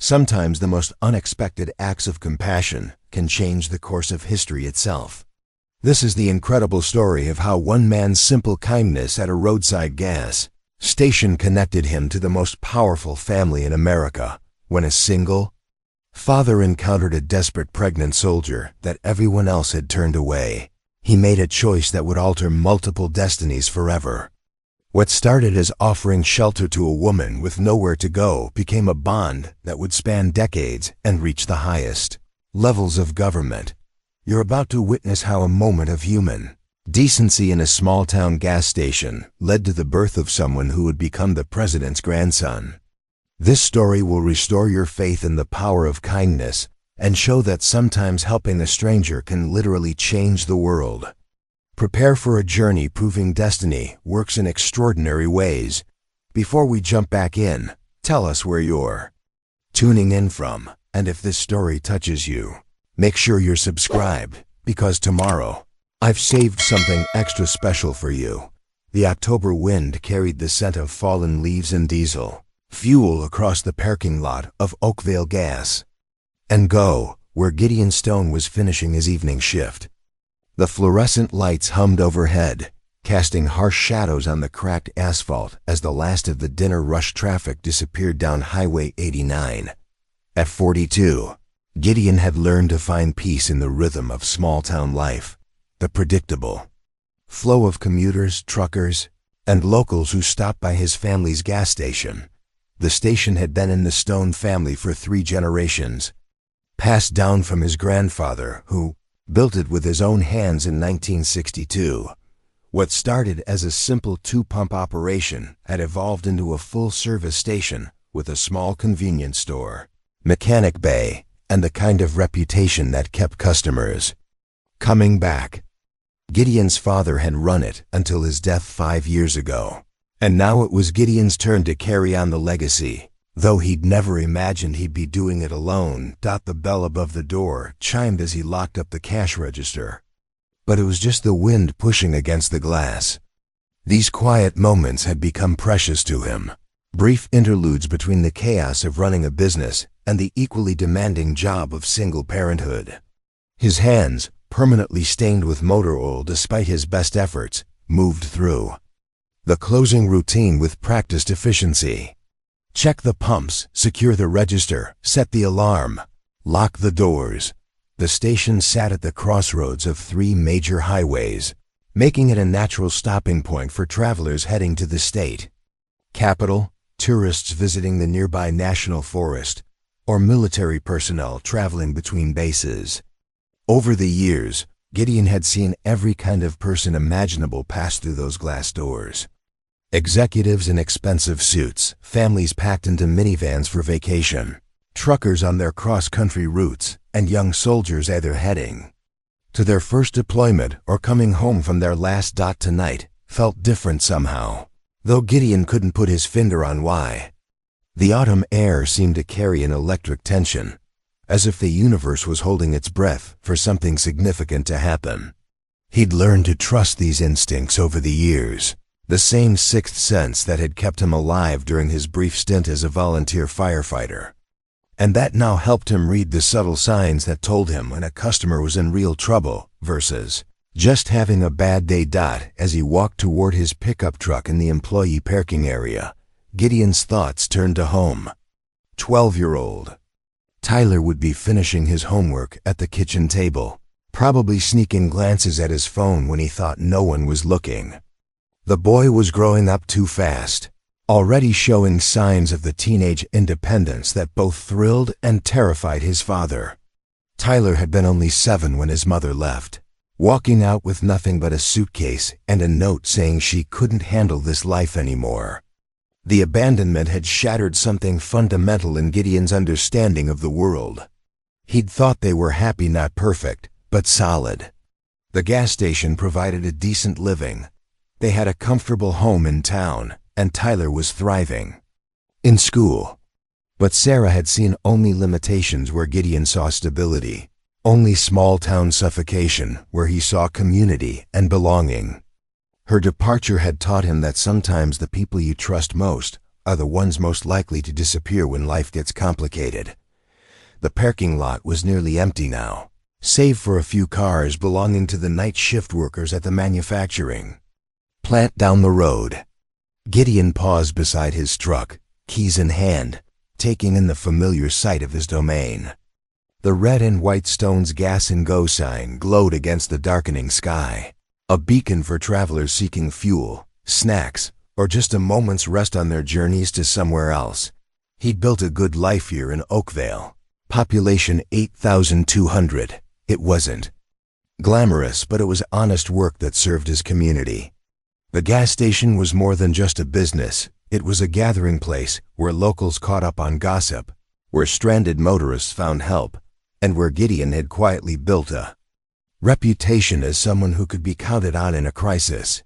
Sometimes the most unexpected acts of compassion can change the course of history itself. This is the incredible story of how one man's simple kindness at a roadside gas station connected him to the most powerful family in America. When a single father encountered a desperate pregnant soldier that everyone else had turned away, he made a choice that would alter multiple destinies forever. What started as offering shelter to a woman with nowhere to go became a bond that would span decades and reach the highest levels of government. You're about to witness how a moment of human decency in a small-town gas station led to the birth of someone who would become the president's grandson. This story will restore your faith in the power of kindness and show that sometimes helping a stranger can literally change the world. Prepare for a journey proving destiny works in extraordinary ways. Before we jump back in, tell us where you're tuning in from, and if this story touches you, make sure you're subscribed, because tomorrow, I've saved something extra special for you. The October wind carried the scent of fallen leaves and diesel fuel across the parking lot of Oakville Gas and Go, where Gideon Stone was finishing his evening shift. The fluorescent lights hummed overhead, casting harsh shadows on the cracked asphalt as the last of the dinner rush traffic disappeared down Highway 89. At 42, Gideon had learned to find peace in the rhythm of small-town life, the predictable flow of commuters, truckers, and locals who stopped by his family's gas station. The station had been in the Stone family for 3 generations, passed down from his grandfather, who built it with his own hands in 1962. What started as a simple 2-pump operation had evolved into a full-service station with a small convenience store, mechanic bay, and the kind of reputation that kept customers coming back. Gideon's father had run it until his death 5 years ago, and now it was Gideon's turn to carry on the legacy, though he'd never imagined he'd be doing it alone. The bell above the door chimed as he locked up the cash register. But it was just the wind pushing against the glass. These quiet moments had become precious to him, brief interludes between the chaos of running a business and the equally demanding job of single parenthood. His hands, permanently stained with motor oil despite his best efforts, moved through the closing routine with practiced efficiency. Check the pumps, secure the register, set the alarm, lock the doors. The station sat at the crossroads of 3 major highways, making it a natural stopping point for travelers heading to the state capital, tourists visiting the nearby national forest, or military personnel traveling between bases. Over the years, Gideon had seen every kind of person imaginable pass through those glass doors. Executives in expensive suits, families packed into minivans for vacation, truckers on their cross-country routes, and young soldiers either heading to their first deployment or coming home from their last. Tonight felt different somehow, though Gideon couldn't put his finger on why. The autumn air seemed to carry an electric tension, as if the universe was holding its breath for something significant to happen. He'd learned to trust these instincts over the years, the same sixth sense that had kept him alive during his brief stint as a volunteer firefighter, and that now helped him read the subtle signs that told him when a customer was in real trouble versus just having a bad day. As he walked toward his pickup truck in the employee parking area, Gideon's thoughts turned to home. 12-year-old Tyler would be finishing his homework at the kitchen table, probably sneaking glances at his phone when he thought no one was looking. The boy was growing up too fast, already showing signs of the teenage independence that both thrilled and terrified his father. Tyler had been only 7 when his mother left, walking out with nothing but a suitcase and a note saying she couldn't handle this life anymore. The abandonment had shattered something fundamental in Gideon's understanding of the world. He'd thought they were happy, not perfect, but solid. The gas station provided a decent living. They had a comfortable home in town, and Tyler was thriving in school. But Sarah had seen only limitations where Gideon saw stability, only small-town suffocation where he saw community and belonging. Her departure had taught him that sometimes the people you trust most are the ones most likely to disappear when life gets complicated. The parking lot was nearly empty now, save for a few cars belonging to the night shift workers at the manufacturing plant down the road. Gideon paused beside his truck, keys in hand, taking in the familiar sight of his domain. The red and white Stone's Gas and Go sign glowed against the darkening sky, a beacon for travelers seeking fuel, snacks, or just a moment's rest on their journeys to somewhere else. He'd built a good life here in Oakvale. Population 8,200. It wasn't glamorous, but it was honest work that served his community. The gas station was more than just a business. It was a gathering place where locals caught up on gossip, where stranded motorists found help, and where Gideon had quietly built a reputation as someone who could be counted on in a crisis.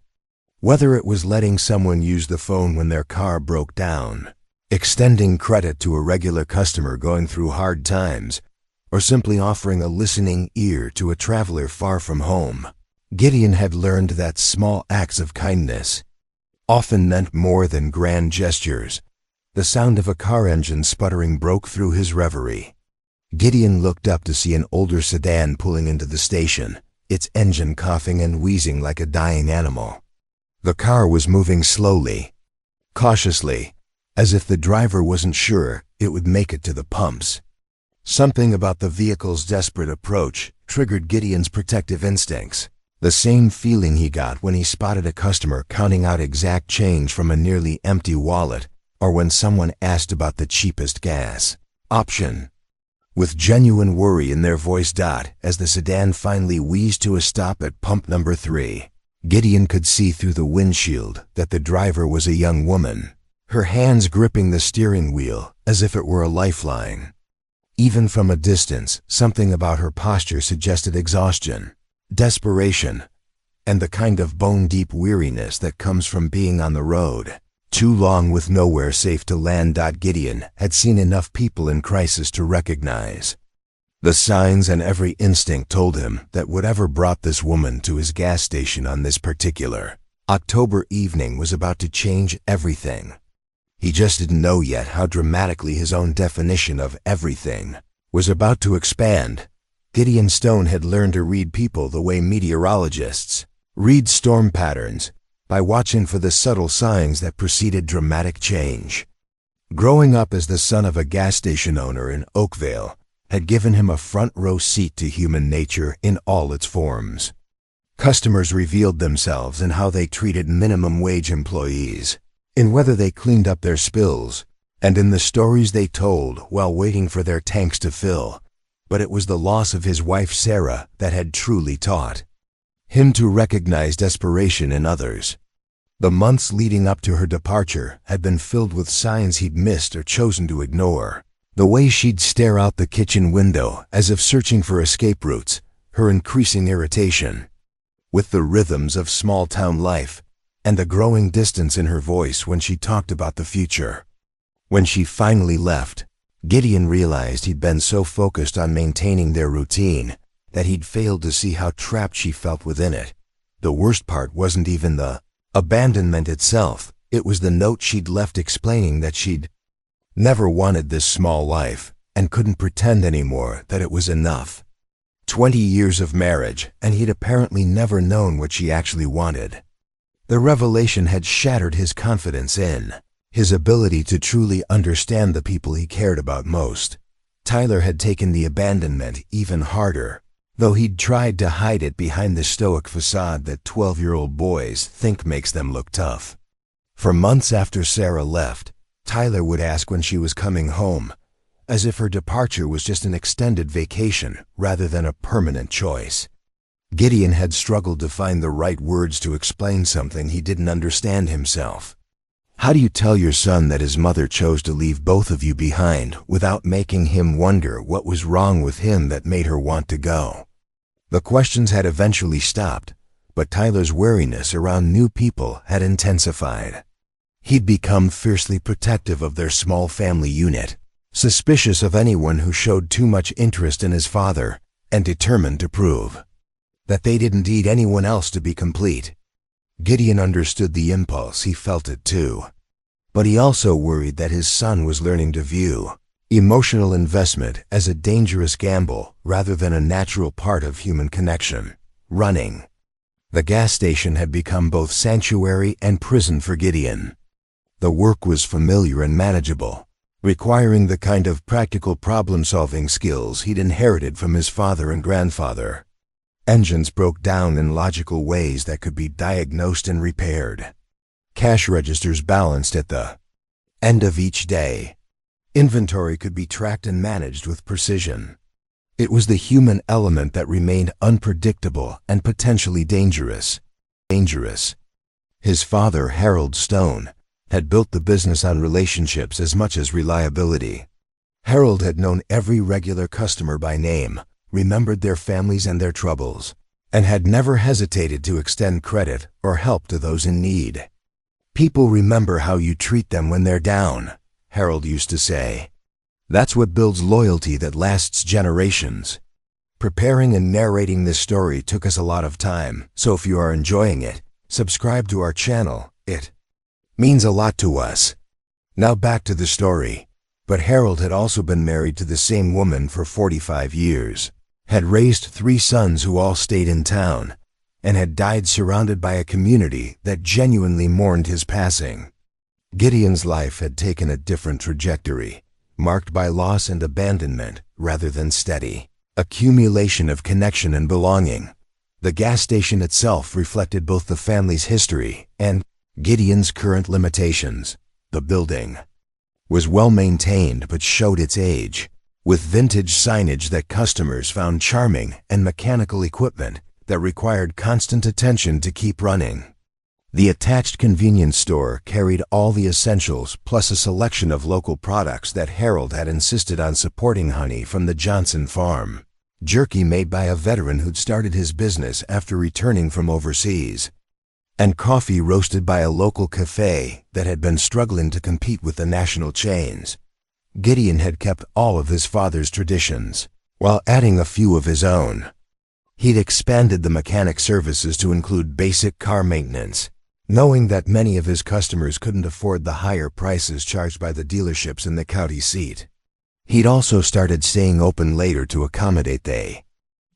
Whether it was letting someone use the phone when their car broke down, extending credit to a regular customer going through hard times, or simply offering a listening ear to a traveler far from home, Gideon had learned that small acts of kindness often meant more than grand gestures. The sound of a car engine sputtering broke through his reverie. Gideon looked up to see an older sedan pulling into the station, its engine coughing and wheezing like a dying animal. The car was moving slowly, cautiously, as if the driver wasn't sure it would make it to the pumps. Something about the vehicle's desperate approach triggered Gideon's protective instincts, the same feeling he got when he spotted a customer counting out exact change from a nearly empty wallet, or when someone asked about the cheapest gas option. With genuine worry in their voice, as the sedan finally wheezed to a stop at pump number 3, Gideon could see through the windshield that the driver was a young woman, her hands gripping the steering wheel as if it were a lifeline. Even from a distance, something about her posture suggested exhaustion, desperation, and the kind of bone-deep weariness that comes from being on the road too long with nowhere safe to land. Gideon had seen enough people in crisis to recognize the signs, and every instinct told him that whatever brought this woman to his gas station on this particular October evening was about to change everything. He just didn't know yet how dramatically his own definition of everything was about to expand. Gideon Stone had learned to read people the way meteorologists read storm patterns, by watching for the subtle signs that preceded dramatic change. Growing up as the son of a gas station owner in Oakvale had given him a front-row seat to human nature in all its forms. Customers revealed themselves in how they treated minimum-wage employees, in whether they cleaned up their spills, and in the stories they told while waiting for their tanks to fill. But it was the loss of his wife Sarah that had truly taught him to recognize desperation in others. The months leading up to her departure had been filled with signs he'd missed or chosen to ignore. The way she'd stare out the kitchen window as if searching for escape routes, her increasing irritation with the rhythms of small-town life, and the growing distance in her voice when she talked about the future. When she finally left, Gideon realized he'd been so focused on maintaining their routine that he'd failed to see how trapped she felt within it. The worst part wasn't even the abandonment itself. It was the note she'd left explaining that she'd never wanted this small life and couldn't pretend anymore that it was enough. 20 years of marriage, and he'd apparently never known what she actually wanted. The revelation had shattered his confidence in his ability to truly understand the people he cared about most. Tyler had taken the abandonment even harder, though he'd tried to hide it behind the stoic facade that 12-year-old boys think makes them look tough. For months after Sarah left, Tyler would ask when she was coming home, as if her departure was just an extended vacation rather than a permanent choice. Gideon had struggled to find the right words to explain something he didn't understand himself. How do you tell your son that his mother chose to leave both of you behind without making him wonder what was wrong with him that made her want to go? The questions had eventually stopped, but Tyler's wariness around new people had intensified. He'd become fiercely protective of their small family unit, suspicious of anyone who showed too much interest in his father, and determined to prove that they didn't need anyone else to be complete. Gideon understood the impulse. He felt it too. But he also worried that his son was learning to view emotional investment as a dangerous gamble rather than a natural part of human connection. Running the gas station had become both sanctuary and prison for Gideon. The work was familiar and manageable, requiring the kind of practical problem-solving skills he'd inherited from his father and grandfather. Engines broke down in logical ways that could be diagnosed and repaired. Cash registers balanced at the end of each day. Inventory could be tracked and managed with precision. It was the human element that remained unpredictable and potentially dangerous. His father, Harold Stone, had built the business on relationships as much as reliability. Harold had known every regular customer by name, remembered their families and their troubles, and had never hesitated to extend credit or help to those in need. "People remember how you treat them when they're down," Harold used to say. "That's what builds loyalty that lasts generations." Preparing and narrating this story took us a lot of time, so if you are enjoying it, subscribe to our channel. It means a lot to us. Now back to the story. But Harold had also been married to the same woman for 45 years, had raised 3 sons who all stayed in town, and had died surrounded by a community that genuinely mourned his passing. Gideon's life had taken a different trajectory, marked by loss and abandonment rather than steady accumulation of connection and belonging. The gas station itself reflected both the family's history and Gideon's current limitations. The building was well maintained but showed its age, with vintage signage that customers found charming and mechanical equipment that required constant attention to keep running. The attached convenience store carried all the essentials plus a selection of local products that Harold had insisted on supporting: honey from the Johnson farm, jerky made by a veteran who'd started his business after returning from overseas, and coffee roasted by a local cafe that had been struggling to compete with the national chains. Gideon had kept all of his father's traditions, while adding a few of his own. He'd expanded the mechanic services to include basic car maintenance, knowing that many of his customers couldn't afford the higher prices charged by the dealerships in the county seat. He'd also started staying open later to accommodate the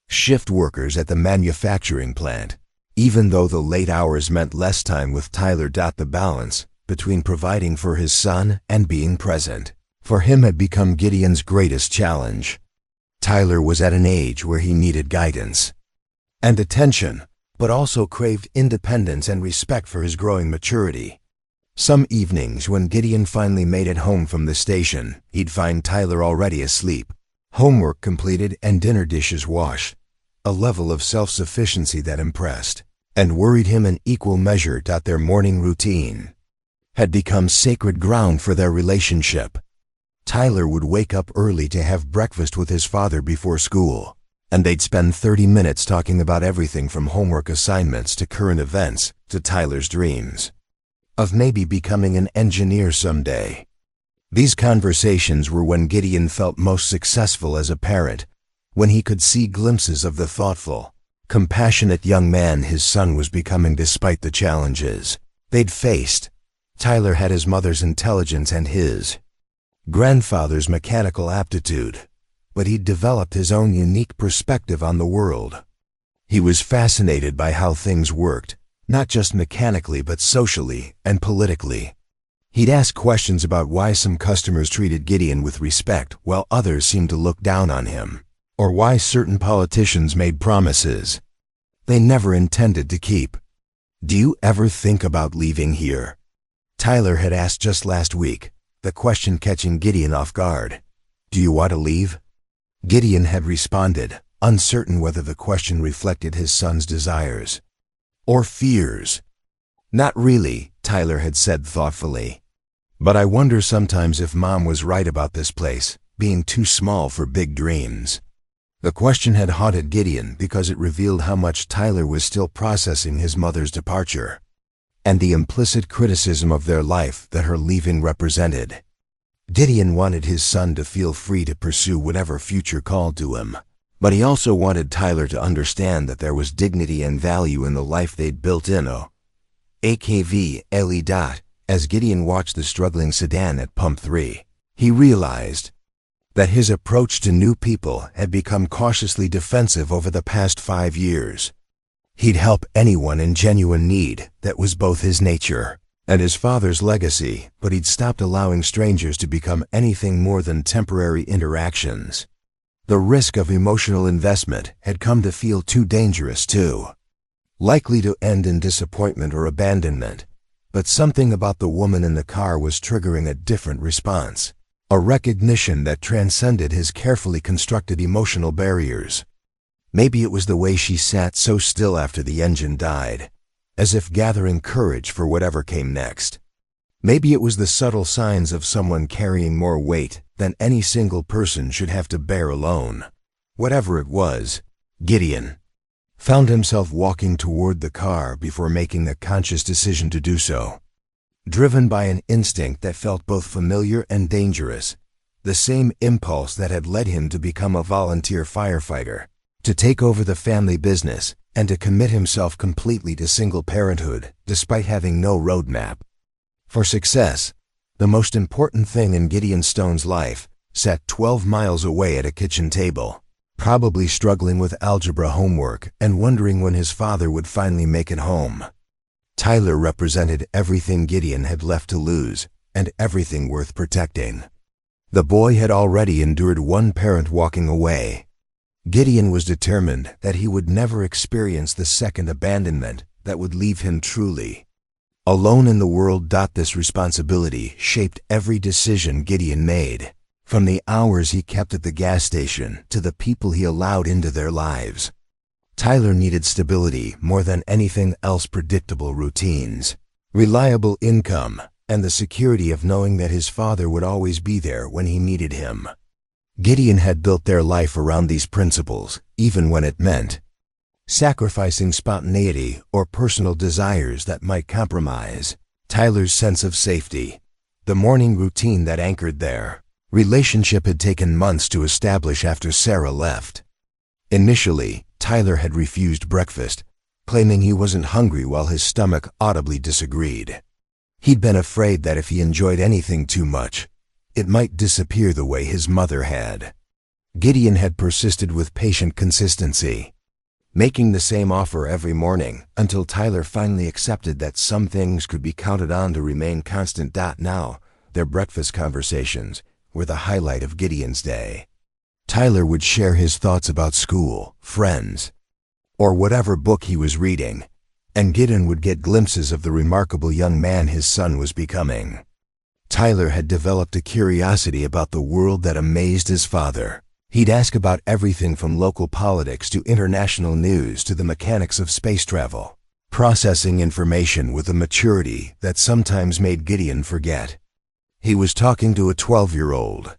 shift workers at the manufacturing plant, even though the late hours meant less time with Tyler. The balance between providing for his son and being present for him had become Gideon's greatest challenge. Tyler was at an age where he needed guidance and attention, but also craved independence and respect for his growing maturity. Some evenings when Gideon finally made it home from the station, he'd find Tyler already asleep, homework completed and dinner dishes washed, a level of self-sufficiency that impressed and worried him in equal measure. Their morning routine had become sacred ground for their relationship. Tyler would wake up early to have breakfast with his father before school, and they'd spend 30 minutes talking about everything from homework assignments to current events to Tyler's dreams of maybe becoming an engineer someday. These conversations were when Gideon felt most successful as a parent, when he could see glimpses of the thoughtful, compassionate young man his son was becoming despite the challenges they'd faced. Tyler had his mother's intelligence and his grandfather's mechanical aptitude, but he'd developed his own unique perspective on the world. He was fascinated by how things worked, not just mechanically but socially and politically. He'd ask questions about why some customers treated Gideon with respect while others seemed to look down on him, or why certain politicians made promises they never intended to keep. "Do you ever think about leaving here?" Tyler had asked just last week, the question catching Gideon off guard. "Do you want to leave?" Gideon had responded, uncertain whether the question reflected his son's desires or fears. "Not really," Tyler had said thoughtfully. "But I wonder sometimes if Mom was right about this place being too small for big dreams." The question had haunted Gideon because it revealed how much Tyler was still processing his mother's departure and the implicit criticism of their life that her leaving represented. Gideon wanted his son to feel free to pursue whatever future called to him, but he also wanted Tyler to understand that there was dignity and value in the life they'd built in AKV LE. As Gideon watched the struggling sedan at Pump 3, he realized that his approach to new people had become cautiously defensive over the past 5 years. He'd help anyone in genuine need. That was both his nature and his father's legacy, but he'd stopped allowing strangers to become anything more than temporary interactions. The risk of emotional investment had come to feel too dangerous too, likely to end in disappointment or abandonment. But something about the woman in the car was triggering a different response, a recognition that transcended his carefully constructed emotional barriers. Maybe it was the way she sat so still after the engine died, as if gathering courage for whatever came next. Maybe it was the subtle signs of someone carrying more weight than any single person should have to bear alone. Whatever it was, Gideon found himself walking toward the car before making a conscious decision to do so. Driven by an instinct that felt both familiar and dangerous, the same impulse that had led him to become a volunteer firefighter, to take over the family business, and to commit himself completely to single parenthood, despite having no roadmap. For success, the most important thing in Gideon Stone's life sat 12 miles away at a kitchen table, probably struggling with algebra homework and wondering when his father would finally make it home. Tyler represented everything Gideon had left to lose, and everything worth protecting. The boy had already endured one parent walking away. Gideon was determined that he would never experience the second abandonment that would leave him truly alone in the world. This responsibility shaped every decision Gideon made, from the hours he kept at the gas station to the people he allowed into their lives. Tyler needed stability more than anything else, predictable routines, reliable income, and the security of knowing that his father would always be there when he needed him. Gideon had built their life around these principles, even when it meant sacrificing spontaneity or personal desires that might compromise Tyler's sense of safety. The morning routine that anchored their relationship had taken months to establish after Sarah left. Initially, Tyler had refused breakfast, claiming he wasn't hungry while his stomach audibly disagreed. He'd been afraid that if he enjoyed anything too much, it might disappear the way his mother had. Gideon had persisted with patient consistency, making the same offer every morning until Tyler finally accepted that some things could be counted on to remain constant. Now, their breakfast conversations were the highlight of Gideon's day. Tyler would share his thoughts about school, friends, or whatever book he was reading, and Gideon would get glimpses of the remarkable young man his son was becoming. Tyler had developed a curiosity about the world that amazed his father. He'd ask about everything from local politics to international news to the mechanics of space travel, processing information with a maturity that sometimes made Gideon forget. He was talking to a 12-year-old.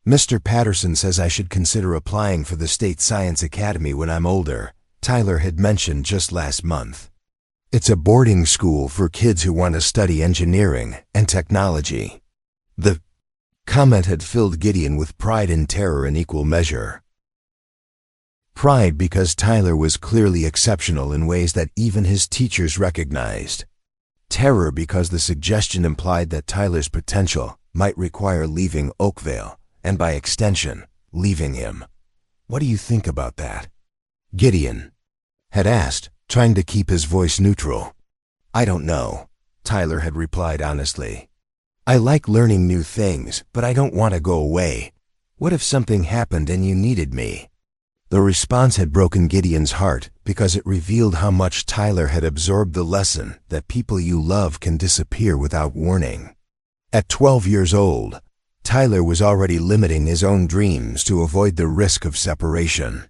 "Mr. Patterson says I should consider applying for the State Science Academy when I'm older," Tyler had mentioned just last month. "It's a boarding school for kids who want to study engineering and technology." The comment had filled Gideon with pride and terror in equal measure. Pride because Tyler was clearly exceptional in ways that even his teachers recognized. Terror because the suggestion implied that Tyler's potential might require leaving Oakville, and by extension, leaving him. "What do you think about that?" Gideon had asked, trying to keep his voice neutral. "I don't know," Tyler had replied honestly. "I like learning new things, but I don't want to go away. What if something happened and you needed me?" The response had broken Gideon's heart because it revealed how much Tyler had absorbed the lesson that people you love can disappear without warning. At 12 years old, Tyler was already limiting his own dreams to avoid the risk of separation.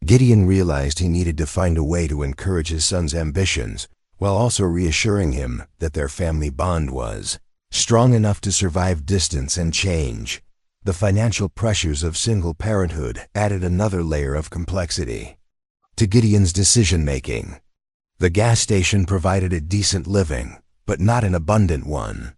Gideon realized he needed to find a way to encourage his son's ambitions while also reassuring him that their family bond was strong enough to survive distance and change. The financial pressures of single parenthood added another layer of complexity to Gideon's decision-making. The gas station provided a decent living, but not an abundant one.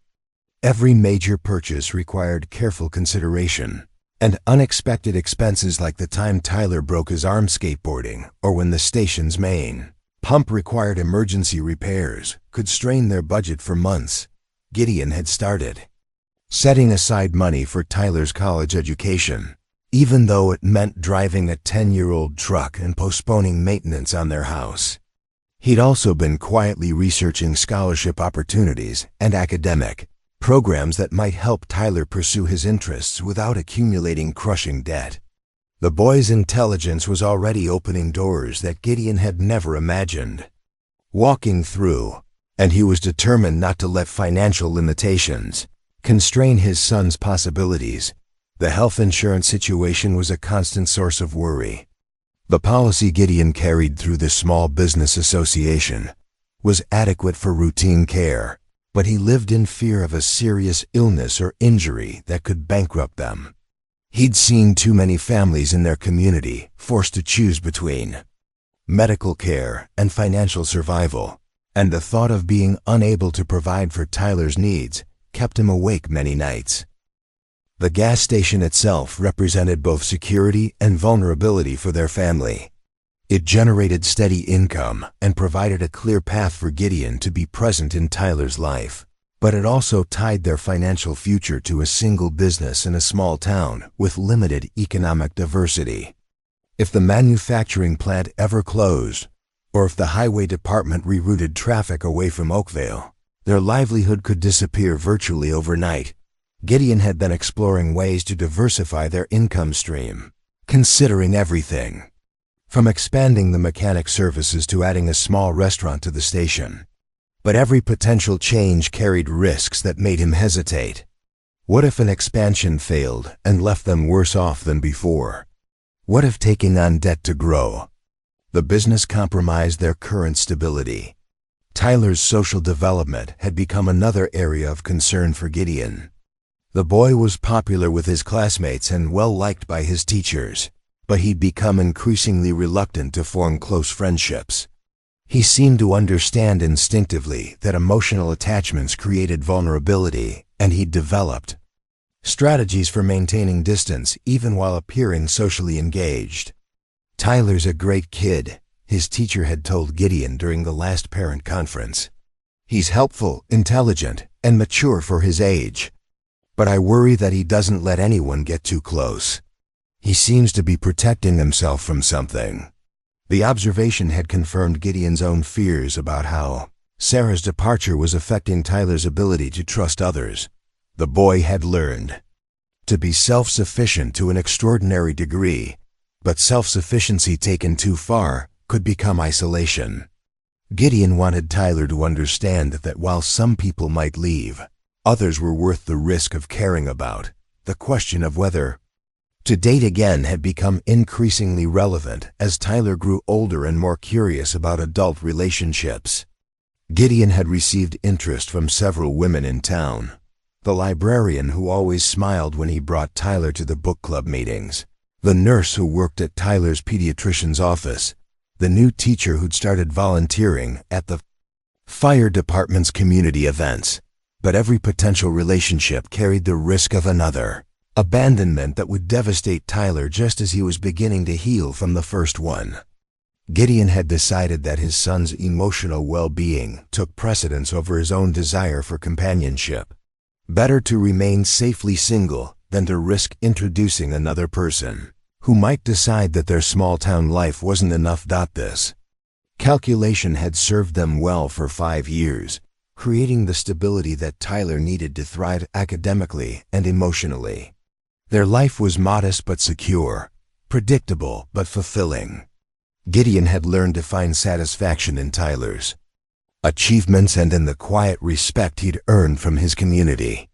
Every major purchase required careful consideration, and unexpected expenses like the time Tyler broke his arm skateboarding or when the station's main pump required emergency repairs could strain their budget for months. Gideon had started setting aside money for Tyler's college education, even though it meant driving a 10-year-old truck and postponing maintenance on their house. He'd also been quietly researching scholarship opportunities and academic programs that might help Tyler pursue his interests without accumulating crushing debt. The boy's intelligence was already opening doors that Gideon had never imagined walking through, and he was determined not to let financial limitations constrain his son's possibilities. The health insurance situation was a constant source of worry. The policy Gideon carried through the Small Business Association was adequate for routine care, but he lived in fear of a serious illness or injury that could bankrupt them. He'd seen too many families in their community forced to choose between medical care and financial survival, and the thought of being unable to provide for Tyler's needs kept him awake many nights. The gas station itself represented both security and vulnerability for their family. It generated steady income and provided a clear path for Gideon to be present in Tyler's life, but it also tied their financial future to a single business in a small town with limited economic diversity. If the manufacturing plant ever closed, or if the highway department rerouted traffic away from Oakville, their livelihood could disappear virtually overnight. Gideon had been exploring ways to diversify their income stream, considering everything from expanding the mechanic services to adding a small restaurant to the station. But every potential change carried risks that made him hesitate. What if an expansion failed and left them worse off than before? What if taking on debt to grow? The business compromised their current stability. Tyler's social development had become another area of concern for Gideon. The boy was popular with his classmates and well-liked by his teachers, but he'd become increasingly reluctant to form close friendships. He seemed to understand instinctively that emotional attachments created vulnerability, and he'd developed strategies for maintaining distance even while appearing socially engaged. "Tyler's a great kid," his teacher had told Gideon during the last parent conference. "He's helpful, intelligent, and mature for his age. But I worry that he doesn't let anyone get too close. He seems to be protecting himself from something." The observation had confirmed Gideon's own fears about how Sarah's departure was affecting Tyler's ability to trust others. The boy had learned to be self-sufficient to an extraordinary degree, but self-sufficiency taken too far could become isolation. Gideon wanted Tyler to understand that while some people might leave, others were worth the risk of caring about. The question of whether to date again had become increasingly relevant as Tyler grew older and more curious about adult relationships. Gideon had received interest from several women in town. The librarian who always smiled when he brought Tyler to the book club meetings, the nurse who worked at Tyler's pediatrician's office, the new teacher who'd started volunteering at the fire department's community events. But every potential relationship carried the risk of another abandonment that would devastate Tyler just as he was beginning to heal from the first one. Gideon had decided that his son's emotional well-being took precedence over his own desire for companionship. Better to remain safely single than to risk introducing another person who might decide that their small-town life wasn't enough. This calculation had served them well for 5 years, creating the stability that Tyler needed to thrive academically and emotionally. Their life was modest but secure, predictable but fulfilling. Gideon had learned to find satisfaction in Tyler's achievements and in the quiet respect he'd earned from his community.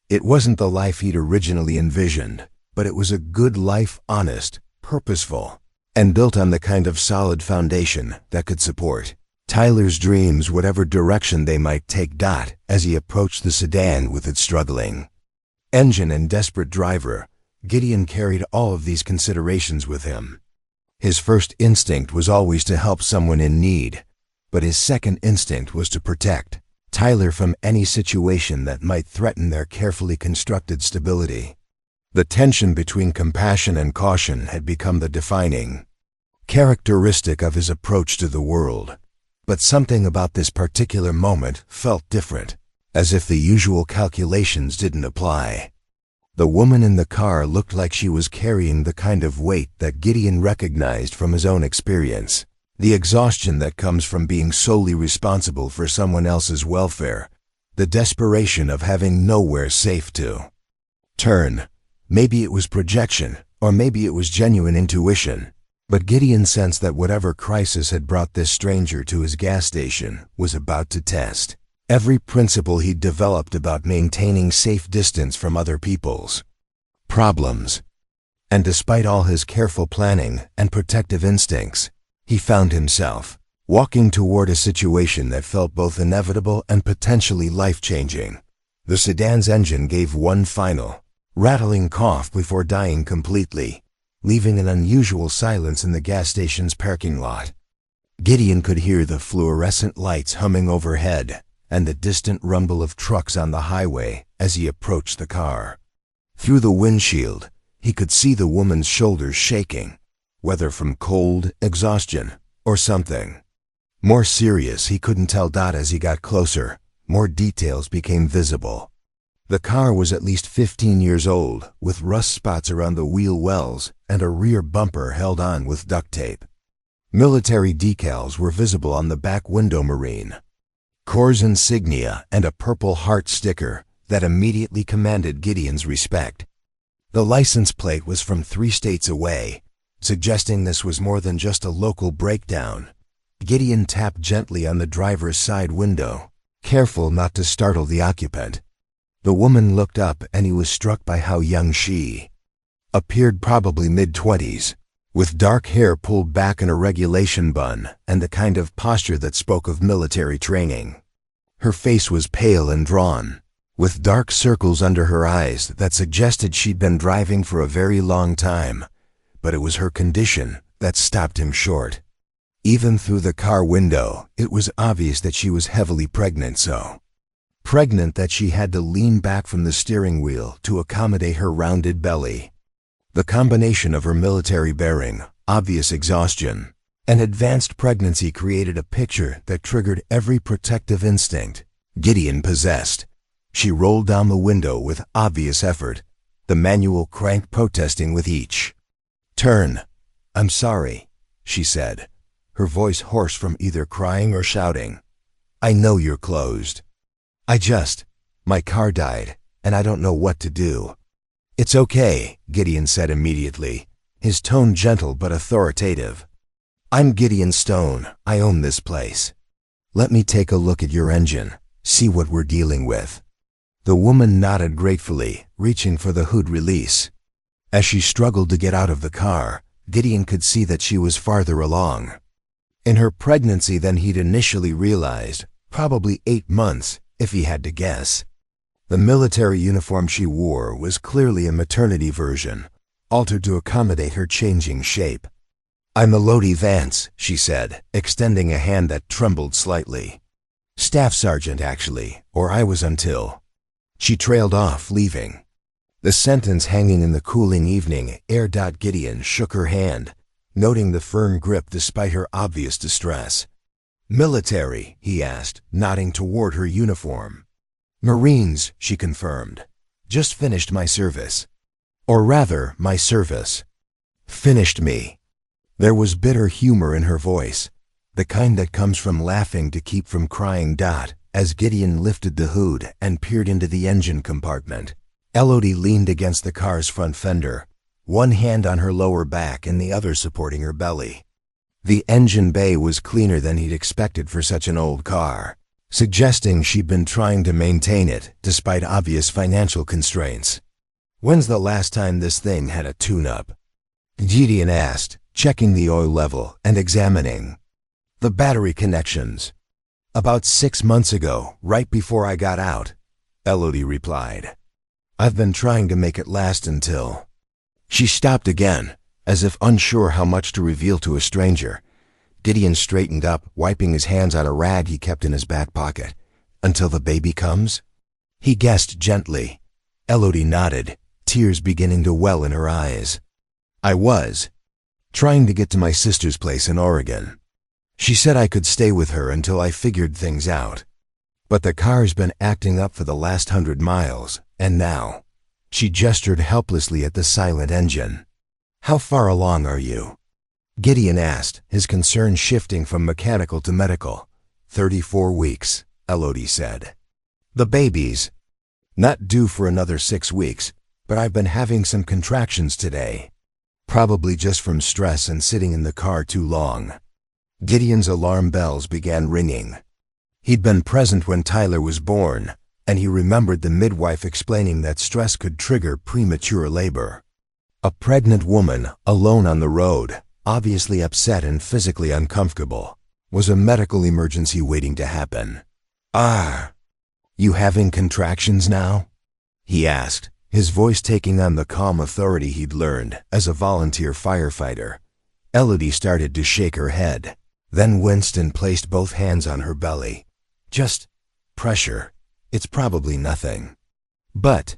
It wasn't the life he'd originally envisioned, but it was a good life, honest, purposeful, and built on the kind of solid foundation that could support Tyler's dreams whatever direction they might take. As he approached the sedan with its struggling engine and desperate driver, Gideon carried all of these considerations with him. His first instinct was always to help someone in need, but his second instinct was to protect Tyler from any situation that might threaten their carefully constructed stability. The tension between compassion and caution had become the defining characteristic of his approach to the world. But something about this particular moment felt different. as if the usual calculations didn't apply. The woman in the car looked like she was carrying the kind of weight that Gideon recognized from his own experience, the exhaustion that comes from being solely responsible for someone else's welfare, the desperation of having nowhere safe to turn. Maybe it was projection, or maybe it was genuine intuition, but Gideon sensed that whatever crisis had brought this stranger to his gas station was about to test every principle he'd developed about maintaining safe distance from other people's problems. And despite all his careful planning and protective instincts, he found himself walking toward a situation that felt both inevitable and potentially life-changing. The sedan's engine gave one final, rattling cough before dying completely, leaving an unusual silence in the gas station's parking lot. Gideon could hear the fluorescent lights humming overhead and the distant rumble of trucks on the highway as he approached the car. Through the windshield, he could see the woman's shoulders shaking, whether from cold, exhaustion, or something more serious he couldn't tell. As he got closer, more details became visible. The car was at least 15 years old, with rust spots around the wheel wells and a rear bumper held on with duct tape. Military decals were visible on the back window, Marine Corps insignia, and a Purple Heart sticker that immediately commanded Gideon's respect. The license plate was from 3 states away, suggesting this was more than just a local breakdown. Gideon tapped gently on the driver's side window, careful not to startle the occupant. The woman looked up, and he was struck by how young she appeared, probably mid-20s, with dark hair pulled back in a regulation bun and the kind of posture that spoke of military training. Her face was pale and drawn, with dark circles under her eyes that suggested she'd been driving for a very long time, but it was her condition that stopped him short. Even through the car window, it was obvious that she was heavily pregnant, so pregnant that she had to lean back from the steering wheel to accommodate her rounded belly. The combination of her military bearing, obvious exhaustion, and advanced pregnancy created a picture that triggered every protective instinct Gideon possessed. She rolled down the window with obvious effort, the manual crank protesting with each turn. "I'm sorry," she said, her voice hoarse from either crying or shouting. "I know you're closed. My car died, and I don't know what to do." "It's okay," Gideon said immediately, his tone gentle but authoritative. "I'm Gideon Stone. I own this place. Let me take a look at your engine, see what we're dealing with." The woman nodded gratefully, reaching for the hood release. As she struggled to get out of the car, Gideon could see that she was farther along in her pregnancy than he'd initially realized, probably 8 months, if he had to guess. The military uniform she wore was clearly a maternity version, altered to accommodate her changing shape. "I'm Elodie Vance," she said, extending a hand that trembled slightly. "Staff sergeant, actually, or I was until..." She trailed off, leaving the sentence hanging in the cooling evening air. Gideon shook her hand, noting the firm grip despite her obvious distress. "Military?" he asked, nodding toward her uniform. "Marines," she confirmed. "Just finished my service. Or rather, my service finished me." There was bitter humor in her voice, the kind that comes from laughing to keep from crying. As Gideon lifted the hood and peered into the engine compartment, Elodie leaned against the car's front fender, one hand on her lower back and the other supporting her belly. The engine bay was cleaner than he'd expected for such an old car, suggesting she'd been trying to maintain it despite obvious financial constraints. "When's the last time this thing had a tune-up?" Gideon asked, checking the oil level and examining the battery connections. "About 6 months ago, right before I got out," Elodie replied. "I've been trying to make it last until..." She stopped again, as if unsure how much to reveal to a stranger. Gideon straightened up, wiping his hands on a rag he kept in his back pocket. "Until the baby comes?" he guessed gently. Elodie nodded, tears beginning to well in her eyes. "I was trying to get to my sister's place in Oregon. She said I could stay with her until I figured things out. But the car's been acting up for the last 100 miles, and now. She gestured helplessly at the silent engine. How far along are you? Gideon asked, his concern shifting from mechanical to medical. 34 weeks, Elodie said. The baby's not due for another 6 weeks, but I've been having some contractions today. Probably just from stress and sitting in the car too long. Gideon's alarm bells began ringing. He'd been present when Tyler was born, and he remembered the midwife explaining that stress could trigger premature labor. A pregnant woman, alone on the road, obviously upset and physically uncomfortable, was a medical emergency waiting to happen. "Ah, you having contractions now?" he asked, his voice taking on the calm authority he'd learned as a volunteer firefighter. Elodie started to shake her head, then winced and placed both hands on her belly. "Just pressure. It's probably nothing." But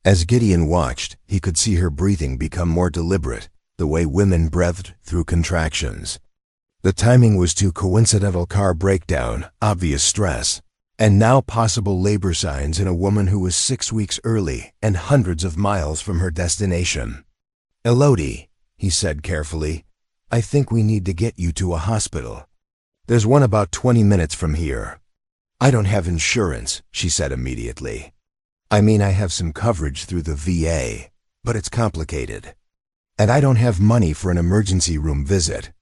as Gideon watched, he could see her breathing become more deliberate, the way women breathed through contractions. The timing was too coincidental: car breakdown, obvious stress, and now possible labor signs in a woman who was 6 weeks early and hundreds of miles from her destination. "Elodie," he said carefully, "I think we need to get you to a hospital. There's one about 20 minutes from here." "I don't have insurance," she said immediately. "I mean, I have some coverage through the VA, but it's complicated. And I don't have money for an emergency room visit."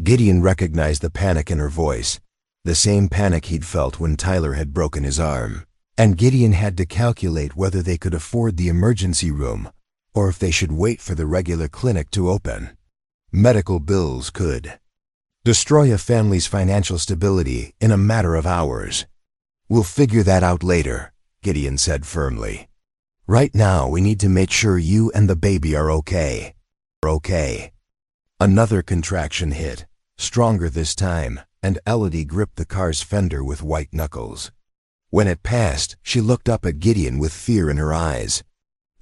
Gideon recognized the panic in her voice, the same panic he'd felt when Tyler had broken his arm. And Gideon had to calculate whether they could afford the emergency room or if they should wait for the regular clinic to open. Medical bills could destroy a family's financial stability in a matter of hours. "We'll figure that out later," Gideon said firmly. "Right now, we need to make sure you and the baby are okay." Okay. Another contraction hit, stronger this time, and Elodie gripped the car's fender with white knuckles. When it passed, she looked up at Gideon with fear in her eyes.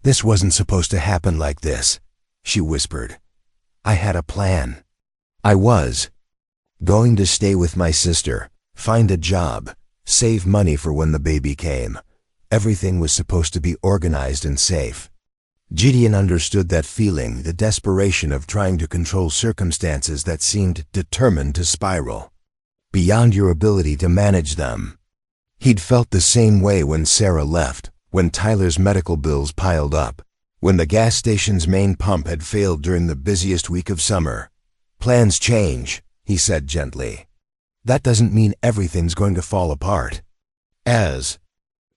"This wasn't supposed to happen like this," she whispered. "I had a plan. I was going to stay with my sister, find a job, save money for when the baby came. Everything was supposed to be organized and safe." Gideon understood that feeling, the desperation of trying to control circumstances that seemed determined to spiral beyond your ability to manage them. He'd felt the same way when Sarah left, when Tyler's medical bills piled up, when the gas station's main pump had failed during the busiest week of summer. "Plans change," he said gently. "That doesn't mean everything's going to fall apart." As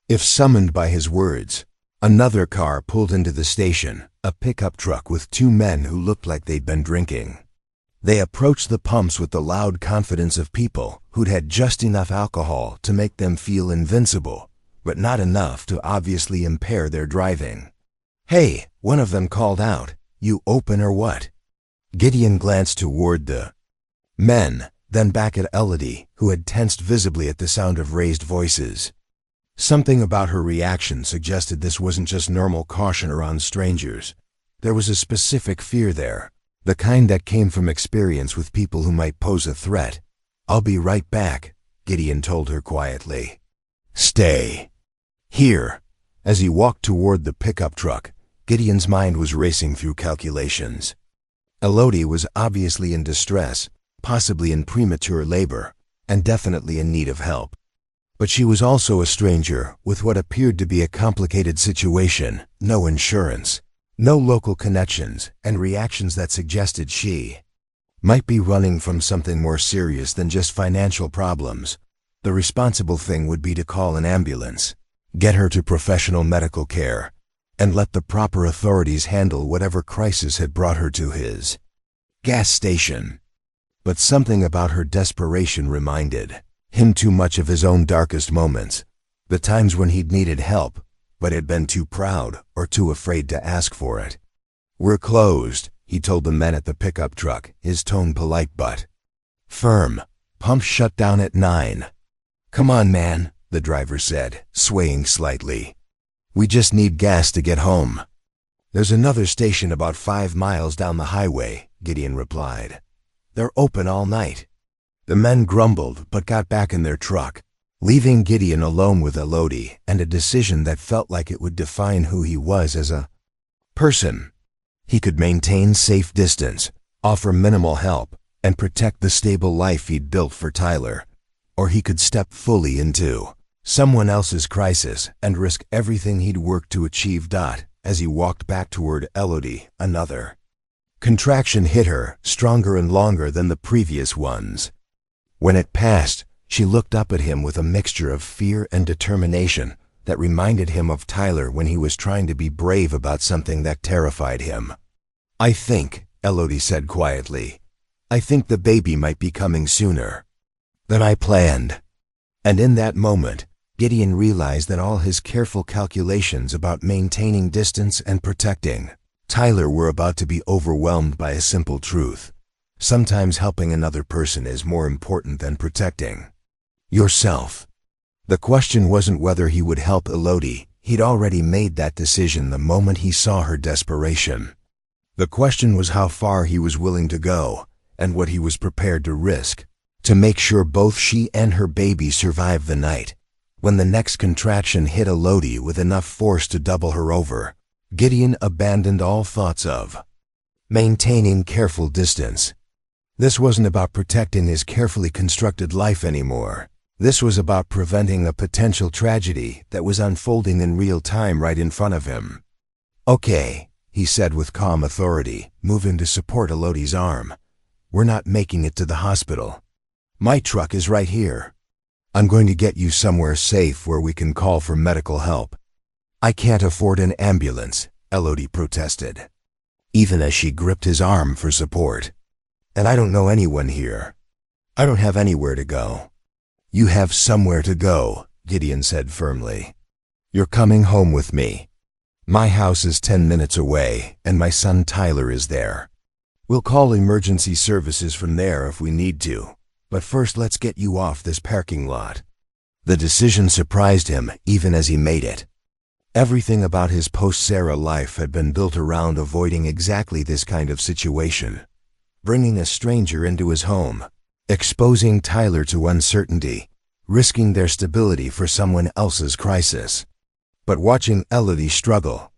if summoned by his words, another car pulled into the station, a pickup truck with 2 men who looked like they'd been drinking. They approached the pumps with the loud confidence of people who'd had just enough alcohol to make them feel invincible, but not enough to obviously impair their driving. "Hey," one of them called out, "you open or what?" Gideon glanced toward the men, then back at Elodie, who had tensed visibly at the sound of raised voices. Something about her reaction suggested this wasn't just normal caution around strangers. There was a specific fear there, the kind that came from experience with people who might pose a threat. "I'll be right back," Gideon told her quietly. "Stay here." As he walked toward the pickup truck, Gideon's mind was racing through calculations. Elodie was obviously in distress, possibly in premature labor, and definitely in need of help. But she was also a stranger with what appeared to be a complicated situation, no insurance, no local connections, and reactions that suggested she might be running from something more serious than just financial problems. The responsible thing would be to call an ambulance, get her to professional medical care, and let the proper authorities handle whatever crisis had brought her to his gas station. But something about her desperation reminded him too much of his own darkest moments, the times when he'd needed help, but had been too proud or too afraid to ask for it. "We're closed," he told the men at the pickup truck, his tone polite but firm. "Pumps shut down at 9. "Come on, man," the driver said, swaying slightly. "We just need gas to get home." "There's another station about 5 miles down the highway," Gideon replied. "They're open all night." The men grumbled but got back in their truck, leaving Gideon alone with Elodie and a decision that felt like it would define who he was as a person. He could maintain safe distance, offer minimal help, and protect the stable life he'd built for Tyler. Or he could step fully into someone else's crisis and risk everything he'd worked to achieve. As he walked back toward Elodie, another contraction hit her, stronger and longer than the previous ones. When it passed, she looked up at him with a mixture of fear and determination that reminded him of Tyler when he was trying to be brave about something that terrified him. "I think," Elodie said quietly, "I think the baby might be coming sooner than I planned." And in that moment, Gideon realized that all his careful calculations about maintaining distance and protecting Tyler were about to be overwhelmed by a simple truth. Sometimes helping another person is more important than protecting yourself. The question wasn't whether he would help Elodie. He'd already made that decision the moment he saw her desperation. The question was how far he was willing to go and what he was prepared to risk to make sure both she and her baby survived the night. When the next contraction hit Elodie with enough force to double her over, Gideon abandoned all thoughts of maintaining careful distance. This wasn't about protecting his carefully constructed life anymore. This was about preventing a potential tragedy that was unfolding in real time right in front of him. "Okay," he said with calm authority, moving to support Elodie's arm. "We're not making it to the hospital. My truck is right here. I'm going to get you somewhere safe where we can call for medical help." "I can't afford an ambulance," Elodie protested, even as she gripped his arm for support. "And I don't know anyone here. I don't have anywhere to go." "You have somewhere to go," Gideon said firmly. "You're coming home with me. My house is 10 minutes away, and my son Tyler is there. We'll call emergency services from there if we need to. But first let's get you off this parking lot." The decision surprised him even as he made it. Everything about his post-Sarah life had been built around avoiding exactly this kind of situation. Bringing a stranger into his home, exposing Tyler to uncertainty, risking their stability for someone else's crisis. But watching Elodie struggle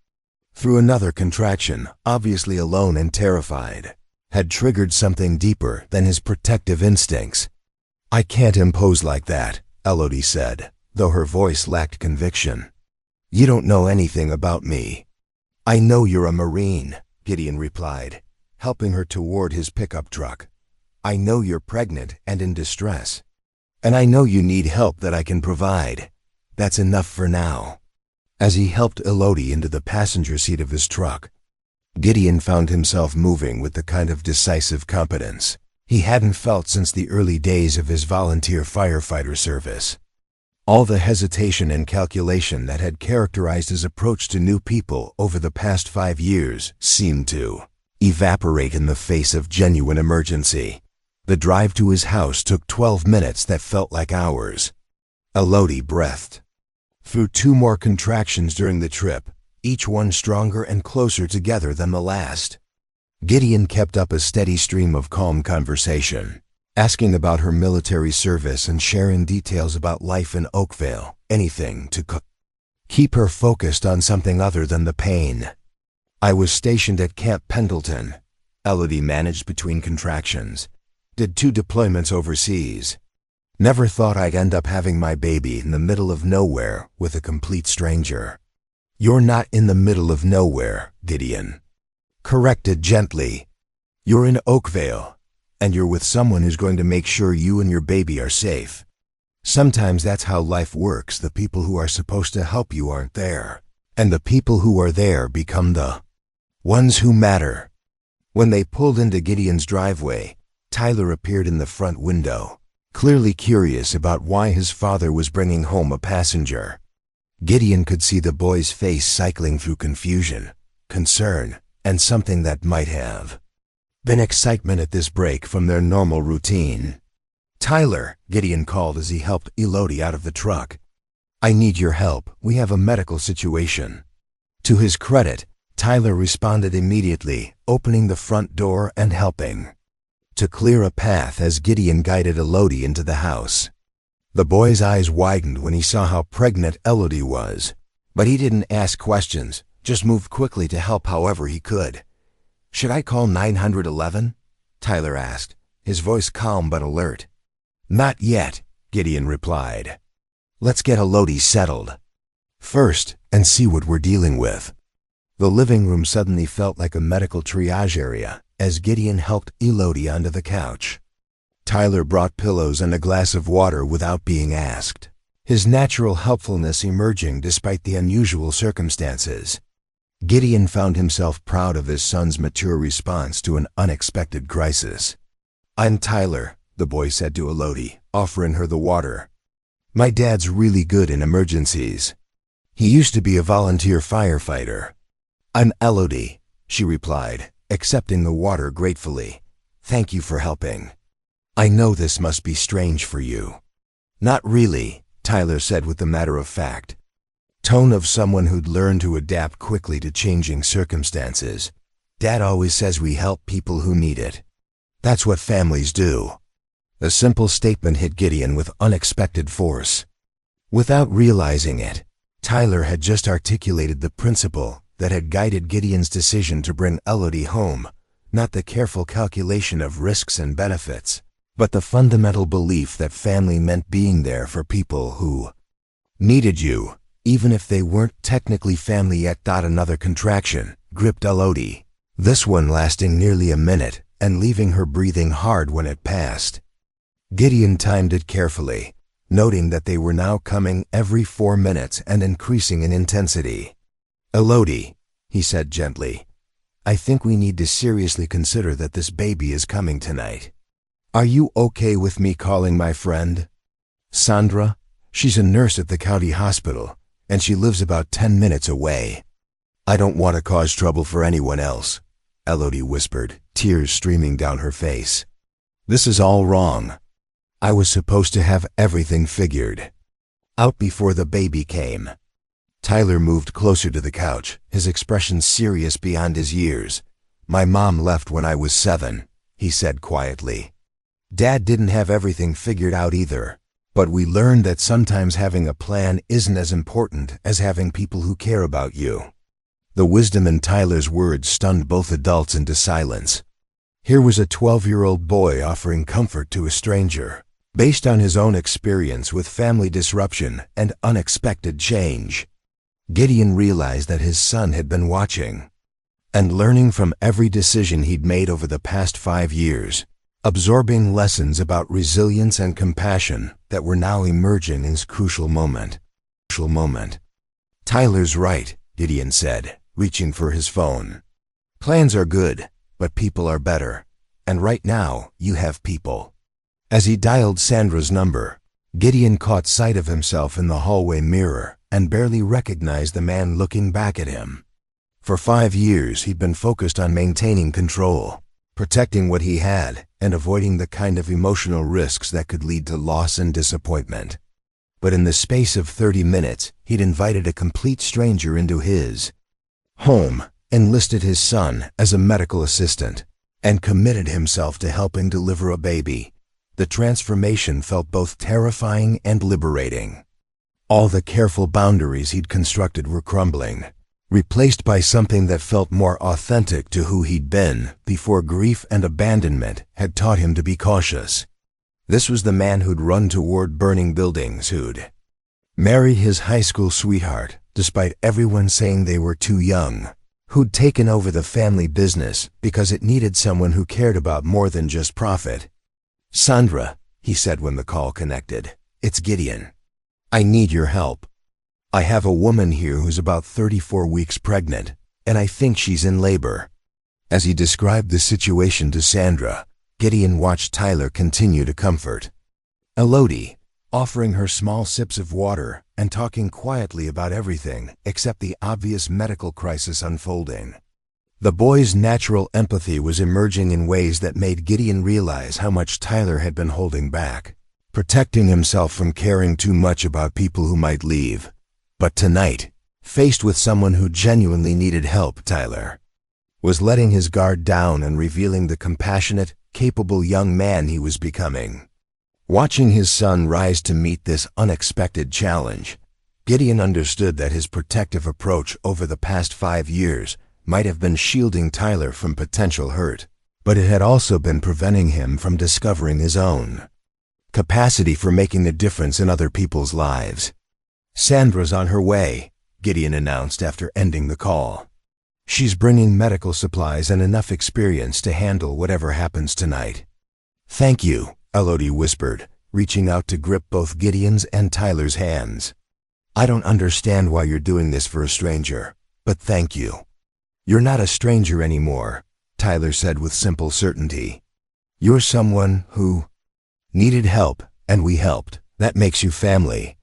through another contraction, obviously alone and terrified, had triggered something deeper than his protective instincts. "I can't impose like that," Elodie said, though her voice lacked conviction. "You don't know anything about me." "I know you're a Marine," Gideon replied, helping her toward his pickup truck. "I know you're pregnant and in distress. And I know you need help that I can provide. That's enough for now." As he helped Elodie into the passenger seat of his truck, Gideon found himself moving with the kind of decisive competence he hadn't felt since the early days of his volunteer firefighter service. All the hesitation and calculation that had characterized his approach to new people over the past 5 years seemed to evaporate in the face of genuine emergency. The drive to his house took 12 minutes that felt like hours. Elodie breathed through 2 more contractions during the trip, each one stronger and closer together than the last. Gideon kept up a steady stream of calm conversation, asking about her military service and sharing details about life in Oakville, anything to keep her focused on something other than the pain. "I was stationed at Camp Pendleton," Elodie managed between contractions. "Did 2 deployments overseas. Never thought I'd end up having my baby in the middle of nowhere with a complete stranger." "You're not in the middle of nowhere," Gideon corrected gently. "You're in Oakville, and you're with someone who's going to make sure you and your baby are safe. Sometimes that's how life works. The people who are supposed to help you aren't there, and the people who are there become the ones who matter." When they pulled into Gideon's driveway, Tyler appeared in the front window, clearly curious about why his father was bringing home a passenger. Gideon could see the boy's face cycling through confusion, concern, and something that might have been excitement at this break from their normal routine. "Tyler," Gideon called as he helped Elodie out of the truck. "I need your help. We have a medical situation." To his credit, Tyler responded immediately, opening the front door and helping to clear a path as Gideon guided Elodie into the house. The boy's eyes widened when he saw how pregnant Elodie was. But he didn't ask questions, just moved quickly to help however he could. "Should I call 911? Tyler asked, his voice calm but alert. "Not yet," Gideon replied. "Let's get Elodie settled first and see what we're dealing with." The living room suddenly felt like a medical triage area as Gideon helped Elodie onto the couch. Tyler brought pillows and a glass of water without being asked, his natural helpfulness emerging despite the unusual circumstances. Gideon found himself proud of his son's mature response to an unexpected crisis. "I'm Tyler," the boy said to Elodie, offering her the water. "My dad's really good in emergencies. He used to be a volunteer firefighter." "I'm Elodie," she replied, accepting the water gratefully. "Thank you for helping. I know this must be strange for you." "Not really," Tyler said with the matter-of-fact tone of someone who'd learned to adapt quickly to changing circumstances. "Dad always says we help people who need it. That's what families do." The simple statement hit Gideon with unexpected force. Without realizing it, Tyler had just articulated the principle that had guided Gideon's decision to bring Elodie home, not the careful calculation of risks and benefits, but the fundamental belief that family meant being there for people who needed you, even if they weren't technically family yet. Another contraction gripped Elodie, this one lasting nearly a minute and leaving her breathing hard when it passed. Gideon timed it carefully, noting that they were now coming every 4 minutes and increasing in intensity. "Elodie," he said gently, "I think we need to seriously consider that this baby is coming tonight. Are you okay with me calling my friend Sandra? She's a nurse at the county hospital, and she lives about 10 minutes away." "I don't want to cause trouble for anyone else," Elodie whispered, tears streaming down her face. "This is all wrong. I was supposed to have everything figured out before the baby came." Tyler moved closer to the couch, his expression serious beyond his years. "My mom left when I was 7, he said quietly. "Dad didn't have everything figured out either, but we learned that sometimes having a plan isn't as important as having people who care about you." The wisdom in Tyler's words stunned both adults into silence. Here was a 12-year-old boy offering comfort to a stranger, based on his own experience with family disruption and unexpected change. Gideon realized that his son had been watching and learning from every decision he'd made over the past 5 years, absorbing lessons about resilience and compassion that were now emerging in this crucial moment. "Tyler's right," Gideon said, reaching for his phone. "Plans are good, but people are better. And right now, you have people." As he dialed Sandra's number, Gideon caught sight of himself in the hallway mirror and barely recognized the man looking back at him. For 5 years, he'd been focused on maintaining control, protecting what he had, and avoiding the kind of emotional risks that could lead to loss and disappointment. But in the space of 30 minutes, he'd invited a complete stranger into his home, enlisted his son as a medical assistant, and committed himself to helping deliver a baby. The transformation felt both terrifying and liberating. All the careful boundaries he'd constructed were crumbling, replaced by something that felt more authentic to who he'd been before grief and abandonment had taught him to be cautious. This was the man who'd run toward burning buildings, who'd marry his high school sweetheart despite everyone saying they were too young, who'd taken over the family business because it needed someone who cared about more than just profit. "Sandra," he said when the call connected, "it's Gideon. I need your help. I have a woman here who's about 34 weeks pregnant, and I think she's in labor." As he described the situation to Sandra, Gideon watched Tyler continue to comfort Elodie, offering her small sips of water and talking quietly about everything except the obvious medical crisis unfolding. The boy's natural empathy was emerging in ways that made Gideon realize how much Tyler had been holding back, protecting himself from caring too much about people who might leave. But tonight, faced with someone who genuinely needed help, Tyler was letting his guard down and revealing the compassionate, capable young man he was becoming. Watching his son rise to meet this unexpected challenge, Gideon understood that his protective approach over the past 5 years might have been shielding Tyler from potential hurt, but it had also been preventing him from discovering his own capacity for making a difference in other people's lives. "Sandra's on her way," Gideon announced after ending the call. "She's bringing medical supplies and enough experience to handle whatever happens tonight." "Thank you," Elodie whispered, reaching out to grip both Gideon's and Tyler's hands. "I don't understand why you're doing this for a stranger, but thank you." "You're not a stranger anymore," Tyler said with simple certainty. "You're someone who needed help, and we helped. That makes you family."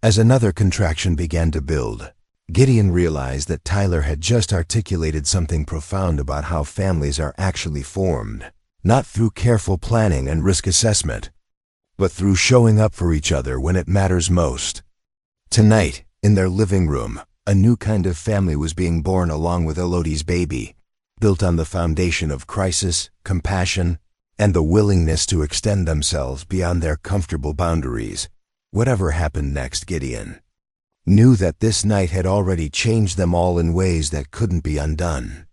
As another contraction began to build, Gideon realized that Tyler had just articulated something profound about how families are actually formed, not through careful planning and risk assessment, but through showing up for each other when it matters most. Tonight, in their living room, a new kind of family was being born along with Elodie's baby, built on the foundation of crisis, compassion, and the willingness to extend themselves beyond their comfortable boundaries. Whatever happened next, Gideon knew that this night had already changed them all in ways that couldn't be undone.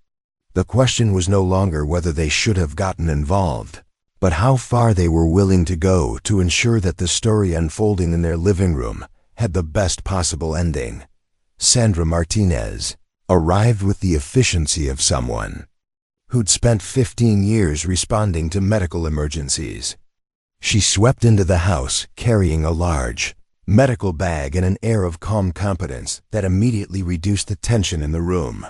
The question was no longer whether they should have gotten involved, but how far they were willing to go to ensure that the story unfolding in their living room had the best possible ending. Sandra Martinez arrived with the efficiency of someone who'd spent 15 years responding to medical emergencies. She swept into the house carrying a large medical bag and an air of calm competence that immediately reduced the tension in the room.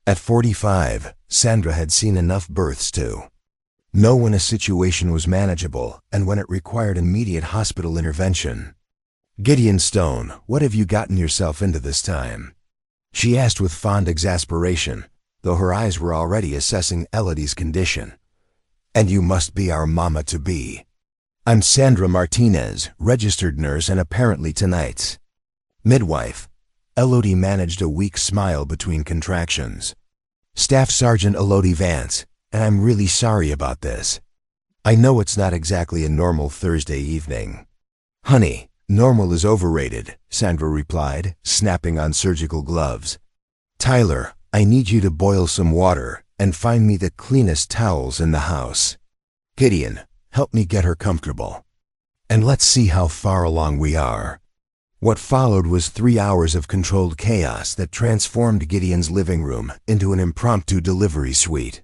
At 45, Sandra had seen enough births to know when a situation was manageable and when it required immediate hospital intervention. "Gideon Stone, what have you gotten yourself into this time?" she asked with fond exasperation, though her eyes were already assessing Elodie's condition. "And you must be our mama-to-be." "I'm Sandra Martinez, registered nurse and apparently tonight's midwife." Elodie managed a weak smile between contractions. "Staff Sergeant Elodie Vance, and I'm really sorry about this. I know it's not exactly a normal Thursday evening." "Honey, normal is overrated," Sandra replied, snapping on surgical gloves. "Tyler, I need you to boil some water and find me the cleanest towels in the house. Gideon, help me get her comfortable. And let's see how far along we are." What followed was 3 hours of controlled chaos that transformed Gideon's living room into an impromptu delivery suite.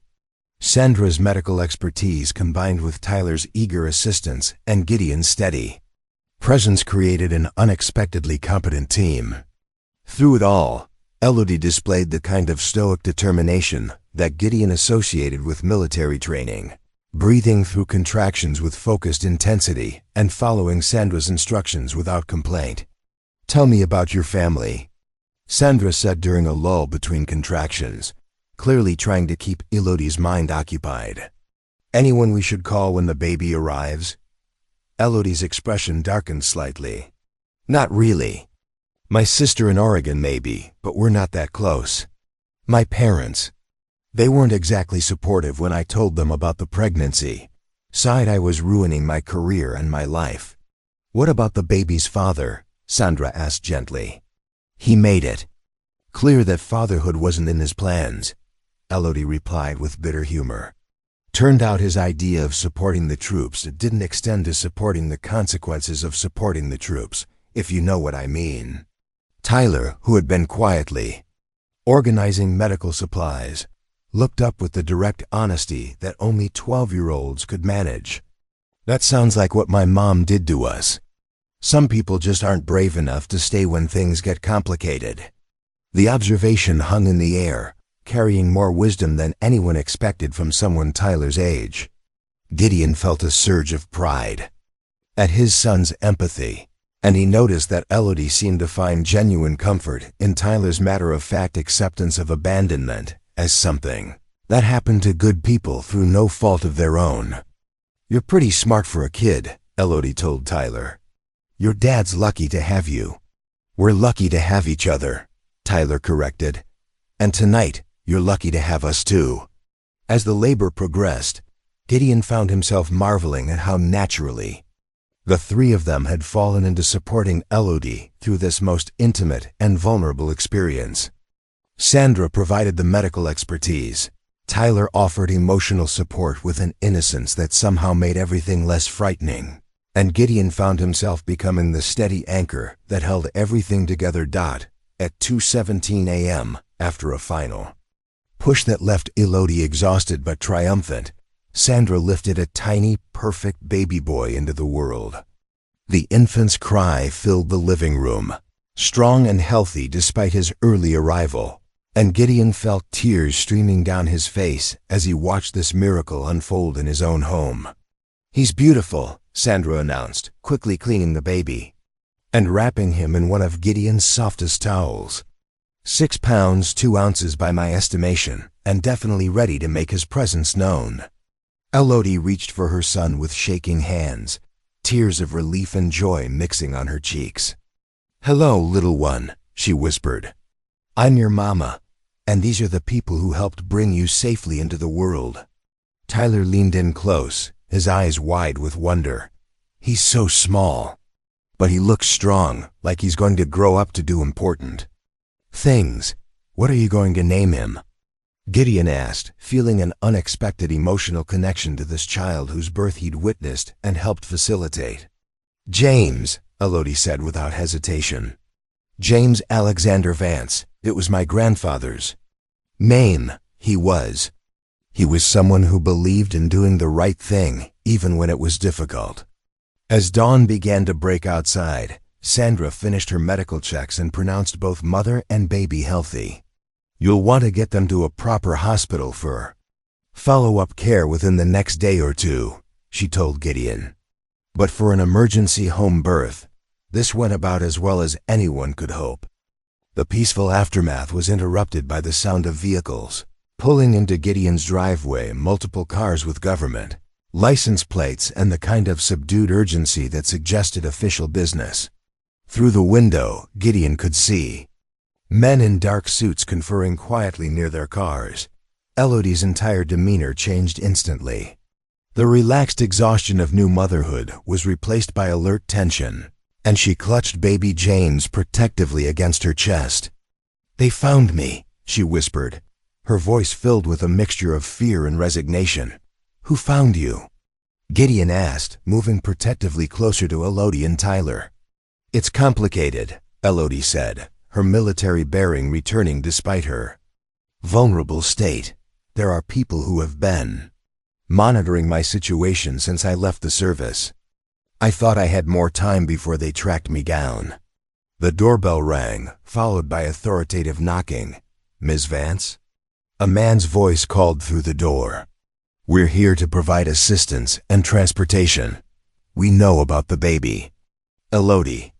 Sandra's medical expertise combined with Tyler's eager assistance and Gideon's steady presence created an unexpectedly competent team. Through it all, Elodie displayed the kind of stoic determination that Gideon associated with military training, breathing through contractions with focused intensity and following Sandra's instructions without complaint. "Tell me about your family," Sandra said during a lull between contractions, clearly trying to keep Elodie's mind occupied. "Anyone we should call when the baby arrives?" Elodie's expression darkened slightly. "Not really. My sister in Oregon maybe, but we're not that close. My parents. They weren't exactly supportive when I told them about the pregnancy. Sighed I was ruining my career and my life." "What about the baby's father?" Sandra asked gently. "He made it clear that fatherhood wasn't in his plans," Elodie replied with bitter humor. "Turned out his idea of supporting the troops didn't extend to supporting the consequences of supporting the troops, if you know what I mean." Tyler, who had been quietly organizing medical supplies, looked up with the direct honesty that only 12-year-olds could manage. "That sounds like what my mom did to us. Some people just aren't brave enough to stay when things get complicated." The observation hung in the air, carrying more wisdom than anyone expected from someone Tyler's age. Gideon felt a surge of pride at his son's empathy, and he noticed that Elodie seemed to find genuine comfort in Tyler's matter-of-fact acceptance of abandonment as something that happened to good people through no fault of their own. "You're pretty smart for a kid," Elodie told Tyler. "Your dad's lucky to have you." "We're lucky to have each other," Tyler corrected. "And tonight, you're lucky to have us too." As the labor progressed, Gideon found himself marveling at how naturally The three of them had fallen into supporting Elodie through this most intimate and vulnerable experience. Sandra provided the medical expertise. Tyler offered emotional support with an innocence that somehow made everything less frightening. And Gideon found himself becoming the steady anchor that held everything together. At 2:17 a.m., after a final push that left Elodie exhausted but triumphant, Sandra lifted a tiny, perfect baby boy into the world. The infant's cry filled the living room, strong and healthy despite his early arrival, and Gideon felt tears streaming down his face as he watched this miracle unfold in his own home. "He's beautiful," Sandra announced, quickly cleaning the baby and wrapping him in one of Gideon's softest towels. 6 pounds 2 ounces by my estimation, and definitely ready to make his presence known. Elodie reached for her son with shaking hands, tears of relief and joy mixing on her cheeks. "Hello, little one," she whispered. "I'm your mama, and these are the people who helped bring you safely into the world." Tyler leaned in close, his eyes wide with wonder. He's so small, but he looks strong, like he's going to grow up to do important things. "What are you going to name him?" Gideon asked, feeling an unexpected emotional connection to this child whose birth he'd witnessed and helped facilitate. "James," Elodie said without hesitation. "James Alexander Vance. It was my grandfather's name. He was someone who believed in doing the right thing, even when it was difficult." As dawn began to break outside, Sandra finished her medical checks and pronounced both mother and baby healthy. "You'll want to get them to a proper hospital for follow-up care within the next day or two," she told Gideon. But for an emergency home birth, this went about as well as anyone could hope. The peaceful aftermath was interrupted by the sound of vehicles pulling into Gideon's driveway, multiple cars with government license plates and the kind of subdued urgency that suggested official business. Through the window, Gideon could see men in dark suits conferring quietly near their cars. Elodie's entire demeanor changed instantly. The relaxed exhaustion of new motherhood was replaced by alert tension, and she clutched baby James protectively against her chest. "They found me," she whispered, her voice filled with a mixture of fear and resignation. "Who found you?" Gideon asked, moving protectively closer to Elodie and Tyler. "It's complicated," Elodie said, her military bearing returning despite her vulnerable state. "There are people who have been monitoring my situation since I left the service. I thought I had more time before they tracked me down." The doorbell rang, followed by authoritative knocking. "Ms. Vance?" A man's voice called through the door. "We're here to provide assistance and transportation. We know about the baby." Elodie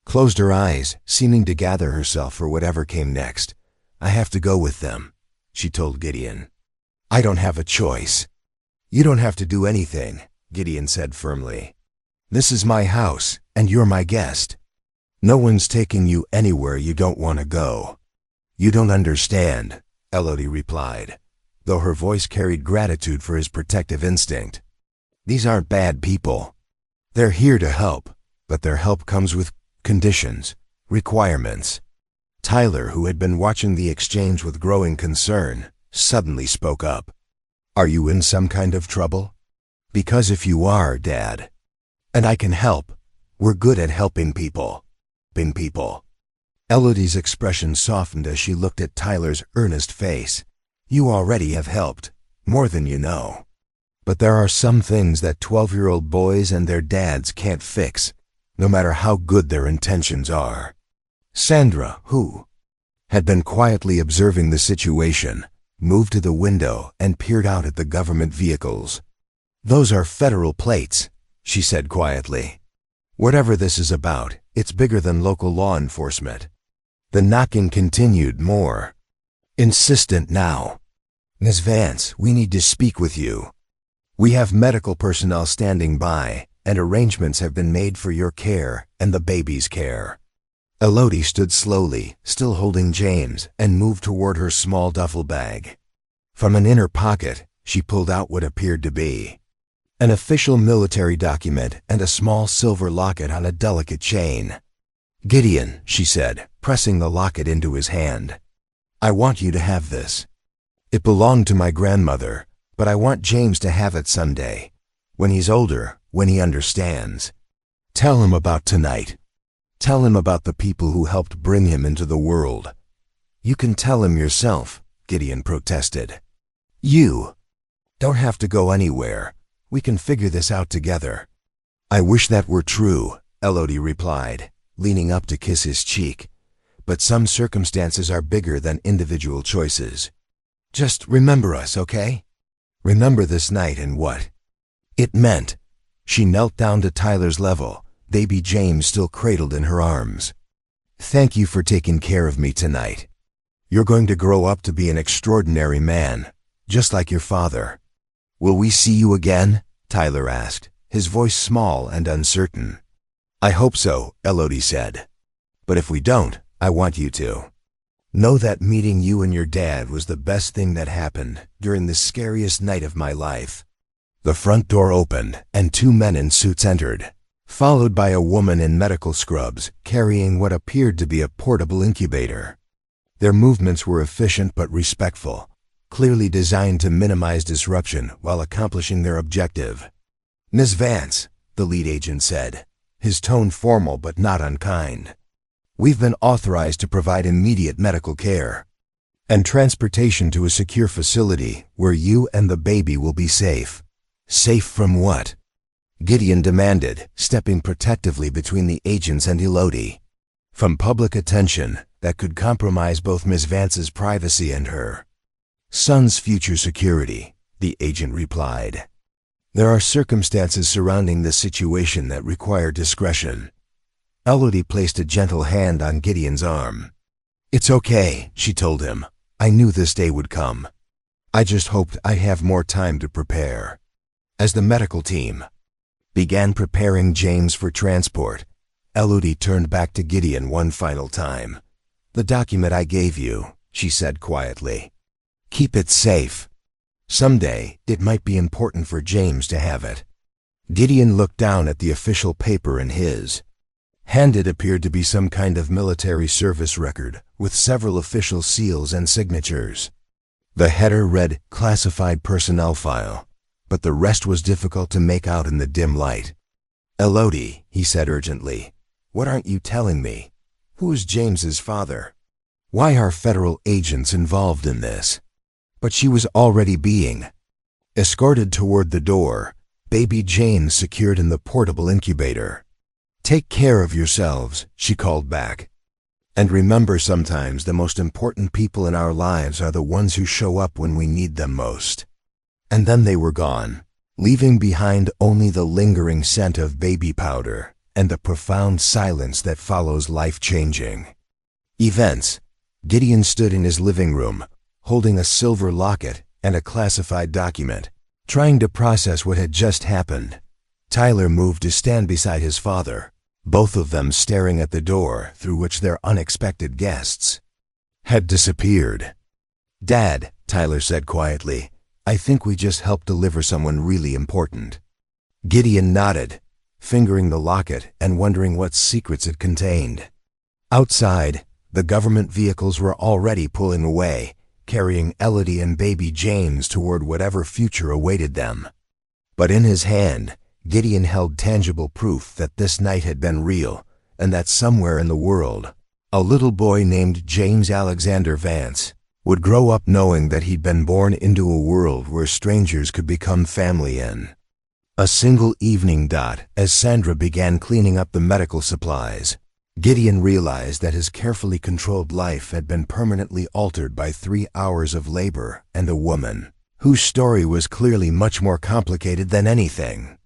closed her eyes, seeming to gather herself for whatever came next. "I have to go with them," she told Gideon. "I don't have a choice." "You don't have to do anything," Gideon said firmly. "This is my house, and you're my guest. No one's taking you anywhere you don't want to go." "You don't understand," Elodie replied, though her voice carried gratitude for his protective instinct. "These aren't bad people. They're here to help, but their help comes with conditions, requirements." Tyler, who had been watching the exchange with growing concern, suddenly spoke up. "Are you in some kind of trouble?" "Because if you are, Dad, and I can help, we're good at helping people." Elodie's expression softened as she looked at Tyler's earnest face. "You already have helped, more than you know. But there are some things that 12-year-old boys and their dads can't fix, no matter how good their intentions are." Sandra, who had been quietly observing the situation, moved to the window and peered out at the government vehicles. "Those are federal plates," she said quietly. "Whatever this is about, it's bigger than local law enforcement." The knocking continued, more insistent now. "Ms. Vance, we need to speak with you. We have medical personnel standing by, and arrangements have been made for your care and the baby's care." Elodie stood slowly, still holding James, and moved toward her small duffel bag. From an inner pocket, she pulled out what appeared to be an official military document, and a small silver locket on a delicate chain. "Gideon," she said, pressing the locket into his hand. "I want you to have this. It belonged to my grandmother, but I want James to have it someday. When he's older, when he understands. Tell him about tonight. Tell him about the people who helped bring him into the world." "You can tell him yourself," Gideon protested. "You don't have to go anywhere. We can figure this out together." "I wish that were true," Elodie replied, leaning up to kiss his cheek. "But some circumstances are bigger than individual choices. Just remember us, okay? Remember this night and what it meant." She knelt down to Tyler's level, baby James still cradled in her arms. "Thank you for taking care of me tonight. You're going to grow up to be an extraordinary man, just like your father." "Will we see you again?" Tyler asked, his voice small and uncertain. "I hope so," Elodie said. "But if we don't, I want you to. Know that meeting you and your dad was the best thing that happened during the scariest night of my life." The front door opened, and two men in suits entered, followed by a woman in medical scrubs carrying what appeared to be a portable incubator. Their movements were efficient but respectful, clearly designed to minimize disruption while accomplishing their objective. "Miss Vance," the lead agent said, his tone formal but not unkind. "We've been authorized to provide immediate medical care and transportation to a secure facility where you and the baby will be safe." "Safe from what?" Gideon demanded, stepping protectively between the agents and Elodie. "From public attention that could compromise both Miss Vance's privacy and her son's future security," the agent replied. "There are circumstances surrounding this situation that require discretion." Elodie placed a gentle hand on Gideon's arm. "It's okay," she told him. "I knew this day would come. I just hoped I'd have more time to prepare." As the medical team began preparing James for transport, Elodie turned back to Gideon one final time. "The document I gave you," she said quietly. "Keep it safe. Someday, it might be important for James to have it." Gideon looked down at the official paper in his hand. It appeared to be some kind of military service record with several official seals and signatures. The header read "Classified Personnel File," but the rest was difficult to make out in the dim light. "Elodie," he said urgently, "what aren't you telling me? Who is James's father? Why are federal agents involved in this?" But she was already being escorted toward the door, baby James secured in the portable incubator. "Take care of yourselves," she called back. "And remember, sometimes the most important people in our lives are the ones who show up when we need them most." And then they were gone, leaving behind only the lingering scent of baby powder and the profound silence that follows life-changing events. Gideon stood in his living room, holding a silver locket and a classified document, trying to process what had just happened. Tyler moved to stand beside his father, both of them staring at the door through which their unexpected guests had disappeared. "Dad," Tyler said quietly, "I think we just helped deliver someone really important." Gideon nodded, fingering the locket and wondering what secrets it contained. Outside, the government vehicles were already pulling away, carrying Elodie and baby James toward whatever future awaited them. But in his hand, Gideon held tangible proof that this night had been real, and that somewhere in the world, a little boy named James Alexander Vance would grow up knowing that he'd been born into a world where strangers could become family in a single evening. As Sandra began cleaning up the medical supplies, Gideon realized that his carefully controlled life had been permanently altered by 3 hours of labor and a woman whose story was clearly much more complicated than anything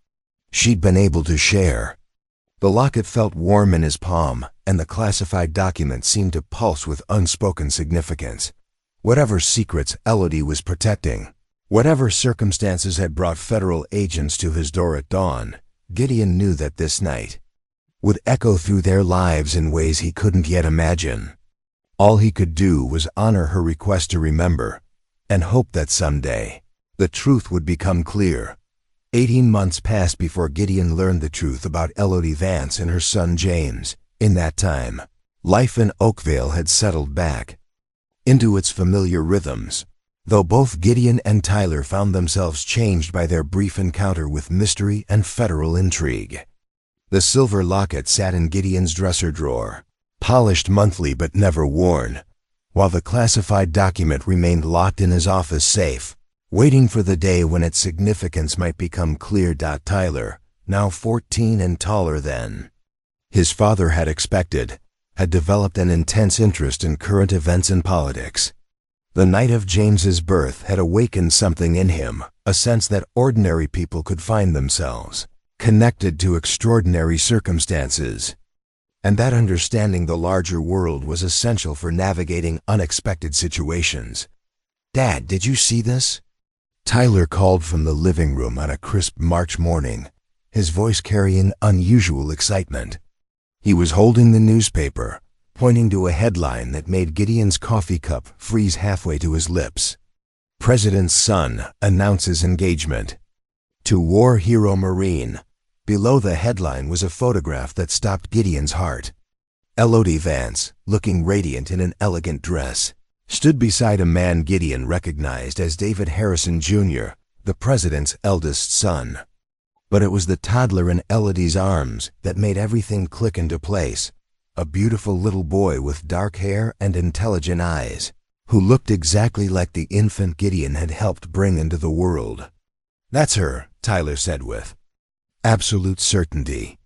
she'd been able to share. The locket felt warm in his palm, and the classified document seemed to pulse with unspoken significance. Whatever secrets Elodie was protecting, whatever circumstances had brought federal agents to his door at dawn, Gideon knew that this night would echo through their lives in ways he couldn't yet imagine. All he could do was honor her request to remember, and hope that someday the truth would become clear. 18 months passed before Gideon learned the truth about Elodie Vance and her son James. In that time, life in Oakville had settled back into its familiar rhythms, though both Gideon and Tyler found themselves changed by their brief encounter with mystery and federal intrigue. The silver locket sat in Gideon's dresser drawer, polished monthly but never worn, while the classified document remained locked in his office safe, waiting for the day when its significance might become clear. Tyler, now 14 and taller than his father had expected, had developed an intense interest in current events and politics. The night of James's birth had awakened something in him, a sense that ordinary people could find themselves connected to extraordinary circumstances, and that understanding the larger world was essential for navigating unexpected situations. "Dad, did you see this?" Tyler called from the living room on a crisp March morning, his voice carrying unusual excitement. He was holding the newspaper, pointing to a headline that made Gideon's coffee cup freeze halfway to his lips. "President's son announces engagement to war hero Marine." Below the headline was a photograph that stopped Gideon's heart. Elodie Vance, looking radiant in an elegant dress, stood beside a man Gideon recognized as David Harrison Jr., the president's eldest son. But it was the toddler in Elodie's arms that made everything click into place, a beautiful little boy with dark hair and intelligent eyes, who looked exactly like the infant Gideon had helped bring into the world. "That's her," Tyler said with absolute certainty.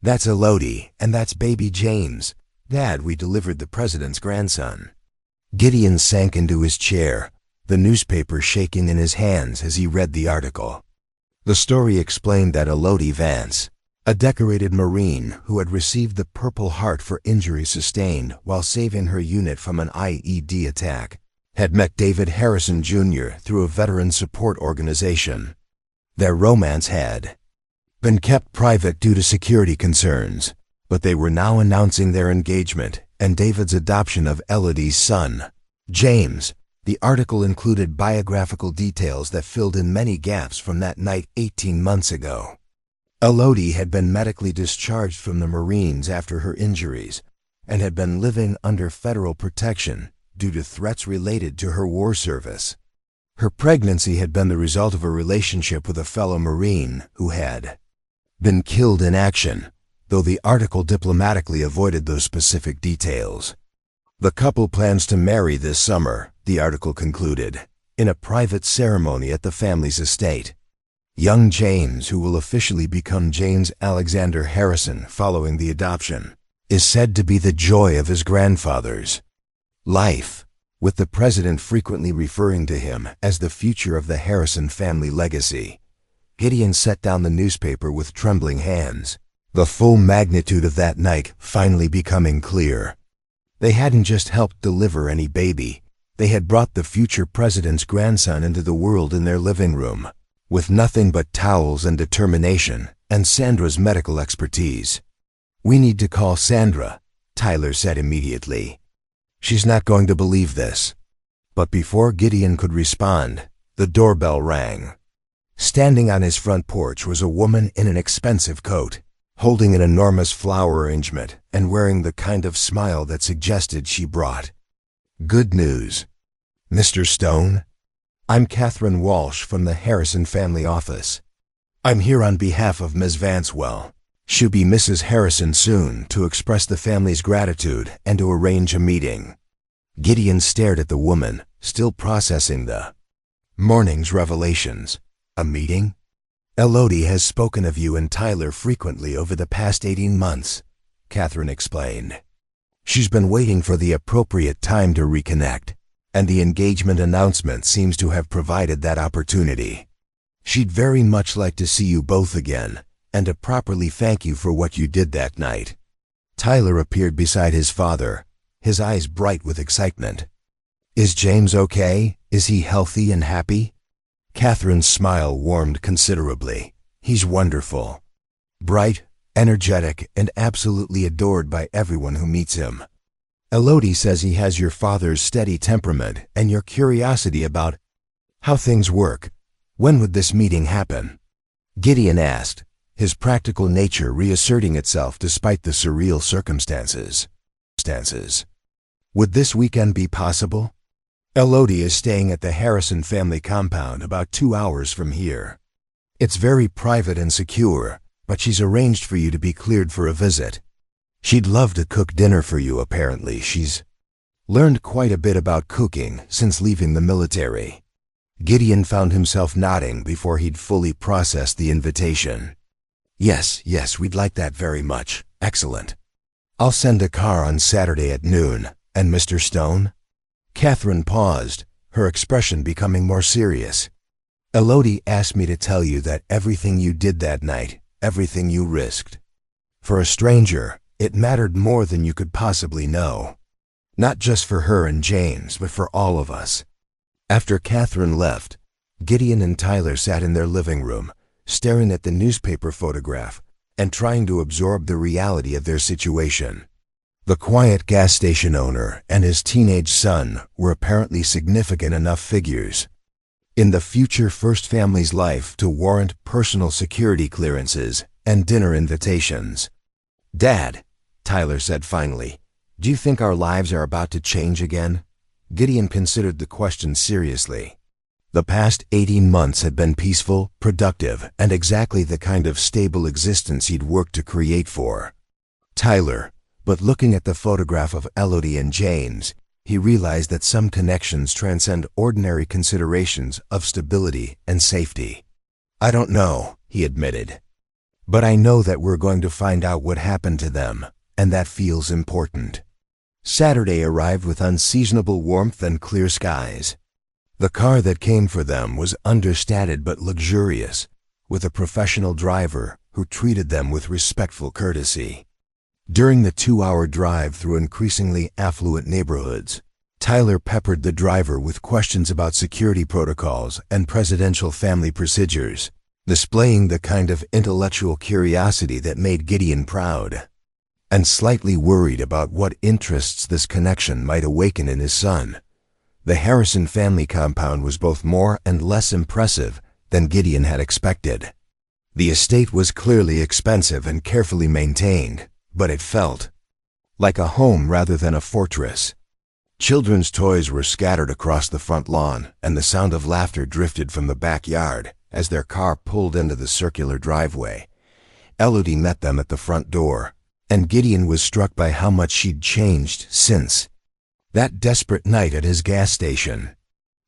"That's Elodie, and that's baby James. Dad, we delivered the president's grandson." Gideon sank into his chair, the newspaper shaking in his hands as he read the article. The story explained that Elodie Vance, a decorated Marine who had received the Purple Heart for injuries sustained while saving her unit from an IED attack, had met David Harrison Jr. through a veteran support organization. Their romance had been kept private due to security concerns, but they were now announcing their engagement and David's adoption of Elodie's son, James. The article included biographical details that filled in many gaps from that night 18 months ago. Elodie had been medically discharged from the Marines after her injuries and had been living under federal protection due to threats related to her war service. Her pregnancy had been the result of a relationship with a fellow Marine who had been killed in action, though the article diplomatically avoided those specific details. "The couple plans to marry this summer," the article concluded, "in a private ceremony at the family's estate. Young James, who will officially become James Alexander Harrison following the adoption, is said to be the joy of his grandfather's life, with the president frequently referring to him as the future of the Harrison family legacy." Gideon set down the newspaper with trembling hands, the full magnitude of that night finally becoming clear. They hadn't just helped deliver any baby. They had brought the future president's grandson into the world in their living room, with nothing but towels and determination and Sandra's medical expertise. "We need to call Sandra," Tyler said immediately. "She's not going to believe this." But before Gideon could respond, the doorbell rang. Standing on his front porch was a woman in an expensive coat, holding an enormous flower arrangement and wearing the kind of smile that suggested she brought good news. "Mr. Stone? I'm Catherine Walsh from the Harrison family office. I'm here on behalf of Ms. Vancewell. She'll be Mrs. Harrison soon to express the family's gratitude and to arrange a meeting." Gideon stared at the woman, still processing the morning's revelations. "A meeting? Elodie has spoken of you and Tyler frequently over the past 18 months, Catherine explained. "She's been waiting for the appropriate time to reconnect, and the engagement announcement seems to have provided that opportunity. She'd very much like to see you both again, and to properly thank you for what you did that night." Tyler appeared beside his father, his eyes bright with excitement. "Is James okay? Is he healthy and happy?" Catherine's smile warmed considerably. "He's wonderful. Bright, energetic, and absolutely adored by everyone who meets him. Elodie says he has your father's steady temperament and your curiosity about how things work. When would this meeting happen?" Gideon asked, his practical nature reasserting itself despite the surreal circumstances. Would this weekend be possible? Elodie is staying at the Harrison family compound about 2 hours from here. It's very private and secure, but she's arranged for you to be cleared for a visit. She'd love to cook dinner for you apparently. She's learned quite a bit about cooking since leaving the military. Gideon found himself nodding before he'd fully processed the invitation. Yes, we'd like that very much. Excellent. I'll send a car on Saturday at noon. And Mr. Stone? Catherine paused, her expression becoming more serious. Elodie asked me to tell you that everything you did that night, everything you risked. For a stranger, it mattered more than you could possibly know. Not just for her and James, but for all of us. After Catherine left, Gideon and Tyler sat in their living room, staring at the newspaper photograph and trying to absorb the reality of their situation. The quiet gas station owner and his teenage son were apparently significant enough figures in the future first family's life to warrant personal security clearances and dinner invitations. "Dad," Tyler said finally, "do you think our lives are about to change again?" Gideon considered the question seriously. The past 18 months had been peaceful, productive, and exactly the kind of stable existence he'd worked to create for Tyler. But looking at the photograph of Elodie and James, he realized that some connections transcend ordinary considerations of stability and safety. "I don't know," he admitted. "But I know that we're going to find out what happened to them, and that feels important." Saturday arrived with unseasonable warmth and clear skies. The car that came for them was understated but luxurious, with a professional driver who treated them with respectful courtesy. During the 2-hour drive through increasingly affluent neighborhoods, Tyler peppered the driver with questions about security protocols and presidential family procedures, displaying the kind of intellectual curiosity that made Gideon proud, and slightly worried about what interests this connection might awaken in his son. The Harrison family compound was both more and less impressive than Gideon had expected. The estate was clearly expensive and carefully maintained, but it felt like a home rather than a fortress. Children's toys were scattered across the front lawn, and the sound of laughter drifted from the backyard as their car pulled into the circular driveway. Elodie met them at the front door, and Gideon was struck by how much she'd changed since that desperate night at his gas station.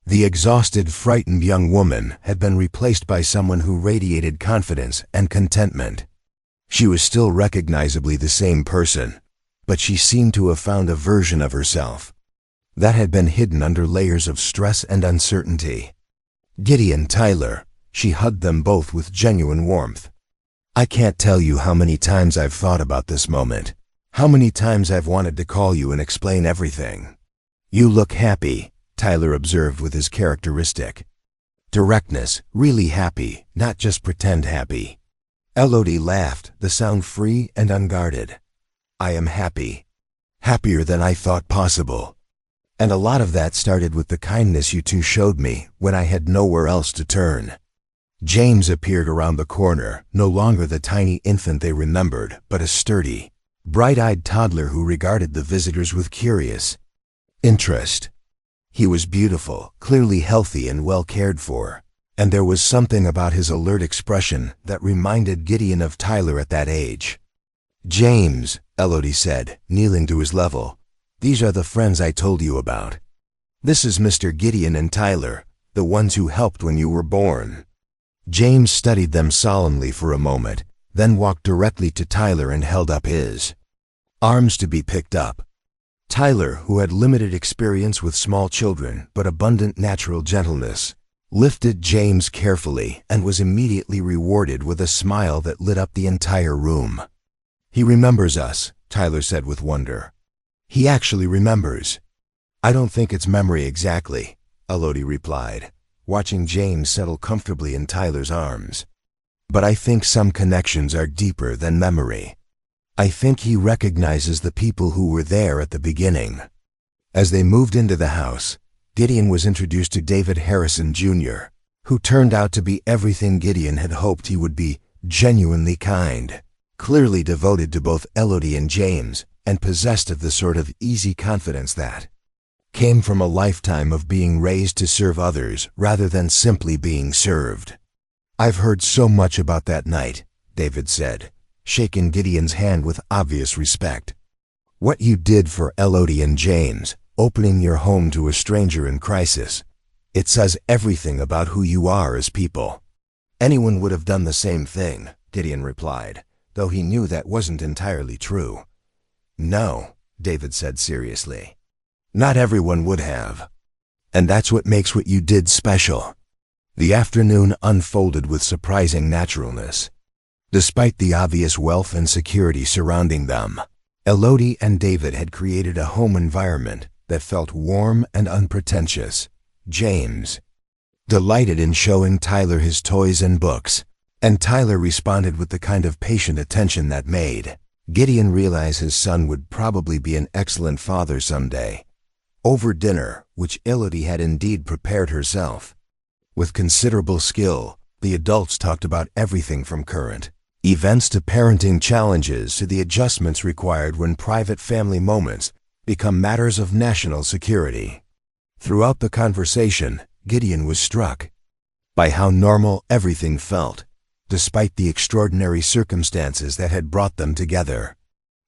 The exhausted, frightened young woman had been replaced by someone who radiated confidence and contentment. She was still recognizably the same person, but she seemed to have found a version of herself that had been hidden under layers of stress and uncertainty. "Gideon, Tyler," she hugged them both with genuine warmth. "I can't tell you how many times I've thought about this moment, how many times I've wanted to call you and explain everything." "You look happy," Tyler observed with his characteristic directness, "really happy, not just pretend happy." Elodie laughed, the sound free and unguarded. "I am happy. Happier than I thought possible. And a lot of that started with the kindness you two showed me when I had nowhere else to turn." James appeared around the corner, no longer the tiny infant they remembered, but a sturdy, bright-eyed toddler who regarded the visitors with curious interest. He was beautiful, clearly healthy and well cared for, and there was something about his alert expression that reminded Gideon of Tyler at that age. "James," Elodie said, kneeling to his level, "these are the friends I told you about. This is Mr. Gideon and Tyler, the ones who helped when you were born." James studied them solemnly for a moment, then walked directly to Tyler and held up his arms to be picked up. Tyler, who had limited experience with small children but abundant natural gentleness, lifted James carefully and was immediately rewarded with a smile that lit up the entire room. "He remembers us," Tyler said with wonder. "He actually remembers." "I don't think it's memory exactly," Elodie replied, watching James settle comfortably in Tyler's arms. "But I think some connections are deeper than memory. I think he recognizes the people who were there at the beginning." As they moved into the house, Gideon was introduced to David Harrison Jr., who turned out to be everything Gideon had hoped he would be: genuinely kind, clearly devoted to both Elodie and James, and possessed of the sort of easy confidence that came from a lifetime of being raised to serve others rather than simply being served. "I've heard so much about that night," David said, shaking Gideon's hand with obvious respect. "What you did for Elodie and James, opening your home to a stranger in crisis. It says everything about who you are as people." "Anyone would have done the same thing," Gideon replied, though he knew that wasn't entirely true. "No," David said seriously. "Not everyone would have. And that's what makes what you did special." The afternoon unfolded with surprising naturalness. Despite the obvious wealth and security surrounding them, Elodie and David had created a home environment that felt warm and unpretentious. James delighted in showing Tyler his toys and books, and Tyler responded with the kind of patient attention that made Gideon realize his son would probably be an excellent father someday. Over dinner, which Elodie had indeed prepared herself with considerable skill, the adults talked about everything from current events to parenting challenges to the adjustments required when private family moments become matters of national security. Throughout the conversation, Gideon was struck by how normal everything felt, despite the extraordinary circumstances that had brought them together.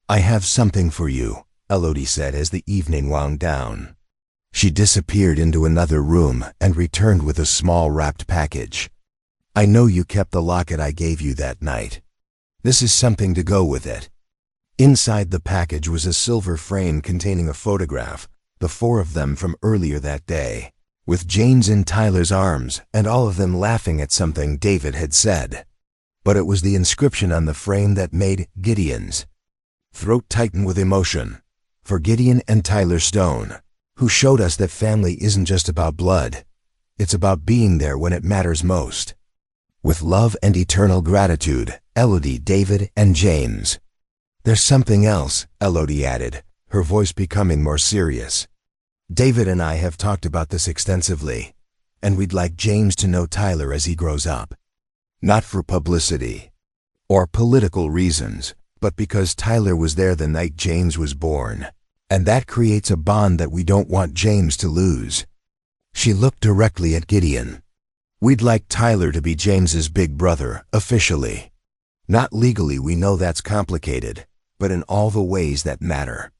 "I have something for you," Elodie said as the evening wound down. She disappeared into another room and returned with a small wrapped package. "I know you kept the locket I gave you that night. This is something to go with it." Inside the package was a silver frame containing a photograph, the four of them from earlier that day, with James in Tyler's arms and all of them laughing at something David had said. But it was the inscription on the frame that made Gideon's throat tighten with emotion. "For Gideon and Tyler Stone, who showed us that family isn't just about blood. It's about being there when it matters most. With love and eternal gratitude, Elodie, David, and James." "There's something else," Elodie added, her voice becoming more serious. "David and I have talked about this extensively, and we'd like James to know Tyler as he grows up. Not for publicity or political reasons, but because Tyler was there the night James was born, and that creates a bond that we don't want James to lose." She looked directly at Gideon. "We'd like Tyler to be James's big brother, officially. Not legally, we know that's complicated, but in all the ways that matter.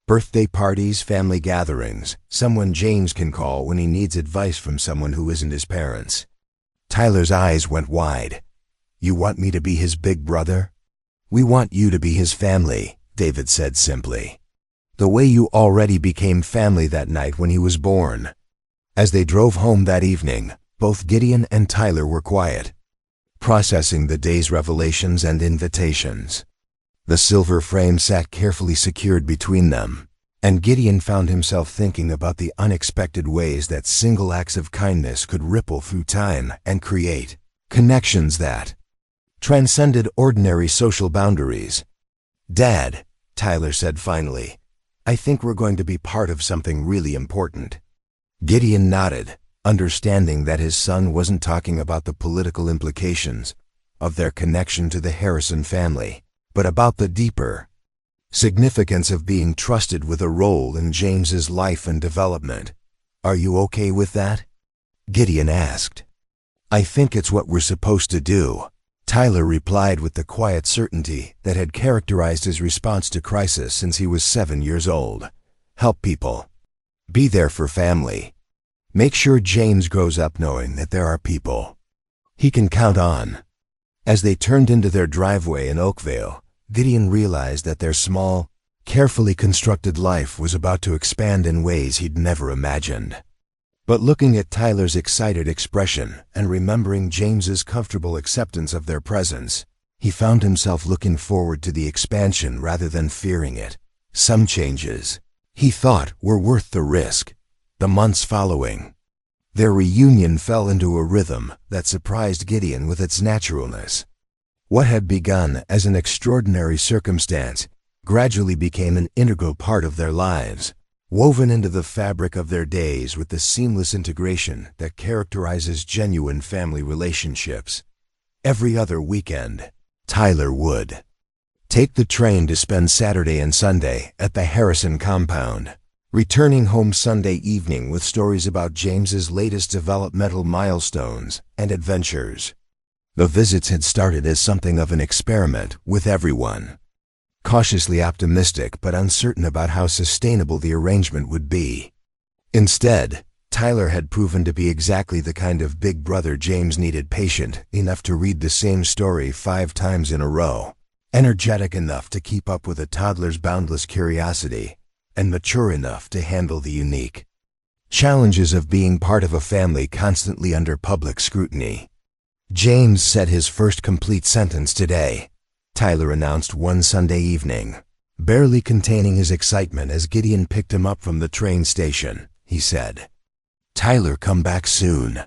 Birthday parties, family gatherings, someone James can call when he needs advice from someone who isn't his parents." Tyler's eyes went wide. "You want me to be his big brother?" "We want you to be his family," David said simply. "The way you already became family that night when he was born." As they drove home that evening, both Gideon and Tyler were quiet, processing the day's revelations and invitations. The silver frame sat carefully secured between them, and Gideon found himself thinking about the unexpected ways that single acts of kindness could ripple through time and create connections that transcended ordinary social boundaries. "Dad," Tyler said finally, "I think we're going to be part of something really important." Gideon nodded, understanding that his son wasn't talking about the political implications of their connection to the Harrison family, but about the deeper significance of being trusted with a role in James's life and development. "Are you okay with that?" Gideon asked. "I think it's what we're supposed to do," Tyler replied with the quiet certainty that had characterized his response to crisis since he was 7 years old. "Help people. Be there for family. Make sure James grows up knowing that there are people he can count on." As they turned into their driveway in Oakville, Gideon realized that their small, carefully constructed life was about to expand in ways he'd never imagined. But looking at Tyler's excited expression and remembering James's comfortable acceptance of their presence, he found himself looking forward to the expansion rather than fearing it. Some changes, he thought, were worth the risk. The months following their reunion fell into a rhythm that surprised Gideon with its naturalness. What had begun as an extraordinary circumstance gradually became an integral part of their lives. woven into the fabric of their days with the seamless integration that characterizes genuine family relationships. Every other weekend, Tyler would take the train to spend Saturday and Sunday at the Harrison compound, returning home Sunday evening with stories about James's latest developmental milestones and adventures. The visits had started as something of an experiment with everyone, cautiously optimistic but uncertain about how sustainable the arrangement would be. Instead, Tyler had proven to be exactly the kind of big brother James needed, patient enough to read the same story 5 times in a row, energetic enough to keep up with a toddler's boundless curiosity, and mature enough to handle the unique challenges of being part of a family constantly under public scrutiny. "James said his first complete sentence today," Tyler announced one Sunday evening, barely containing his excitement as Gideon picked him up from the train station. He said, "Tyler, come back soon."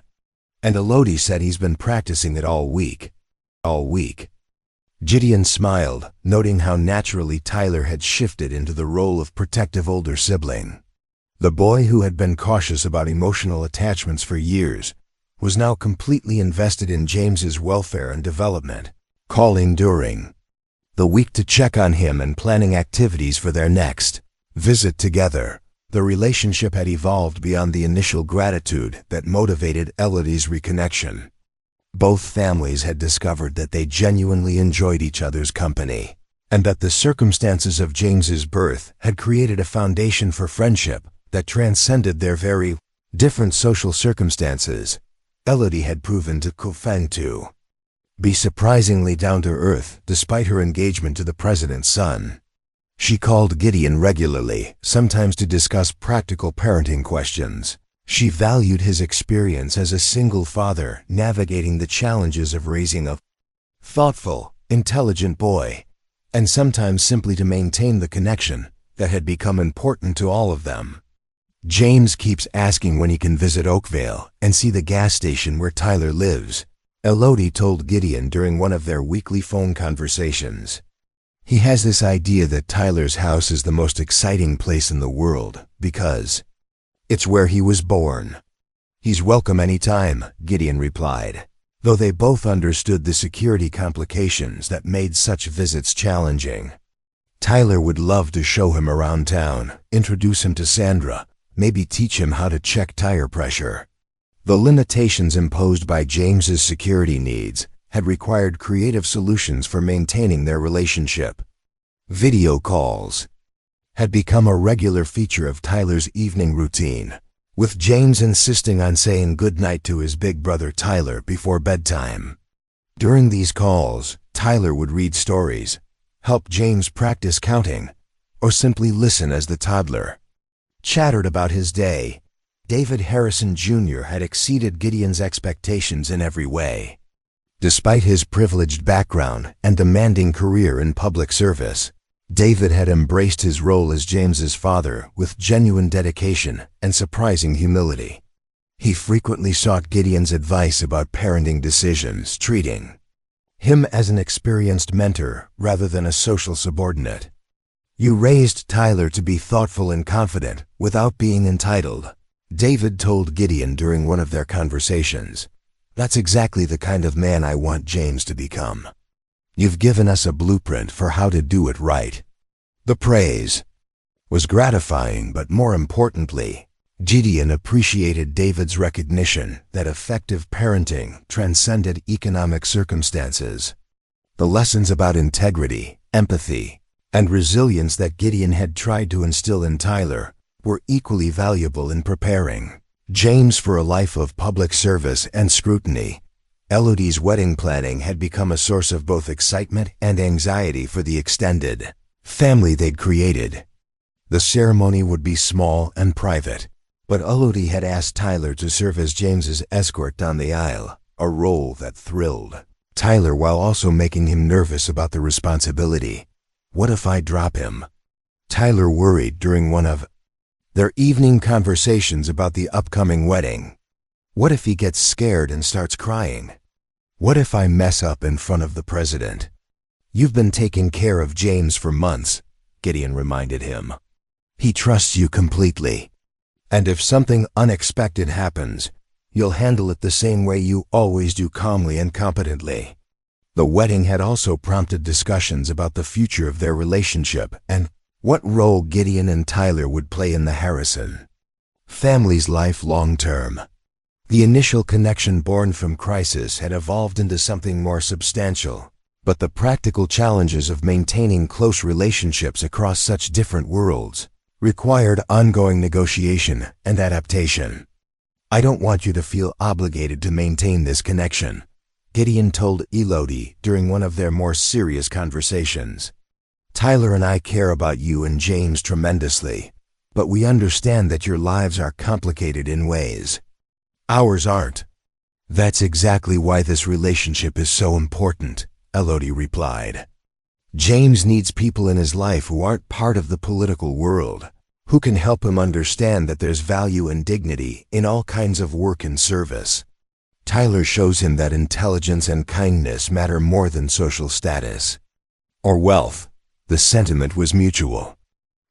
And Elodie said he's been practicing it all week. All week. Gideon smiled, noting how naturally Tyler had shifted into the role of protective older sibling. The boy who had been cautious about emotional attachments for years was now completely invested in James's welfare and development, calling during the week to check on him and planning activities for their next visit together. The relationship had evolved beyond the initial gratitude that motivated Elodie's reconnection. Both families had discovered that they genuinely enjoyed each other's company, and that the circumstances of James's birth had created a foundation for friendship that transcended their very different social circumstances. Elodie had proven to be surprisingly down-to-earth despite her engagement to the president's son. She called Gideon regularly, sometimes to discuss practical parenting questions. She valued his experience as a single father navigating the challenges of raising a thoughtful, intelligent boy, and sometimes simply to maintain the connection that had become important to all of them. "James keeps asking when he can visit Oakvale and see the gas station where Tyler lives," Elodie told Gideon during one of their weekly phone conversations. "He has this idea that Tyler's house is the most exciting place in the world because it's where he was born." "He's welcome anytime," Gideon replied, though they both understood the security complications that made such visits challenging. Tyler would love to show him around town, introduce him to Sandra, maybe teach him how to check tire pressure. The limitations imposed by James's security needs had required creative solutions for maintaining their relationship. Video calls had become a regular feature of Tyler's evening routine, with James insisting on saying goodnight to his big brother Tyler before bedtime. During these calls, Tyler would read stories, help James practice counting, or simply listen as the toddler chattered about his day. David Harrison Jr. had exceeded Gideon's expectations in every way. Despite his privileged background and demanding career in public service, David had embraced his role as James's father with genuine dedication and surprising humility. He frequently sought Gideon's advice about parenting decisions, treating him as an experienced mentor rather than a social subordinate. "You raised Tyler to be thoughtful and confident without being entitled," David told Gideon during one of their conversations. "That's exactly the kind of man I want James to become. You've given us a blueprint for how to do it right." The praise was gratifying, but more importantly, Gideon appreciated David's recognition that effective parenting transcended economic circumstances. The lessons about integrity, empathy, and resilience that Gideon had tried to instill in Tyler were equally valuable in preparing James for a life of public service and scrutiny. Elodie's wedding planning had become a source of both excitement and anxiety for the extended family they'd created. The ceremony would be small and private, but Elodie had asked Tyler to serve as James's escort down the aisle, a role that thrilled Tyler while also making him nervous about the responsibility. "What if I drop him?" Tyler worried during one of their evening conversations about the upcoming wedding. "What if he gets scared and starts crying? What if I mess up in front of the president?" "You've been taking care of James for months," Gideon reminded him. He trusts you completely. And if something unexpected happens, you'll handle it the same way you always do, calmly and competently. The wedding had also prompted discussions about the future of their relationship and what role Gideon and Tyler would play in the Harrison family's life long term. The initial connection born from crisis had evolved into something more substantial, but the practical challenges of maintaining close relationships across such different worlds required ongoing negotiation and adaptation. "I don't want you to feel obligated to maintain this connection," Gideon told Elodie during one of their more serious conversations. "Tyler and I care about you and James tremendously, but we understand that your lives are complicated in ways ours aren't." "That's exactly why this relationship is so important," Elodie replied. "James needs people in his life who aren't part of the political world, who can help him understand that there's value and dignity in all kinds of work and service. Tyler shows him that intelligence and kindness matter more than social status or wealth." The sentiment was mutual.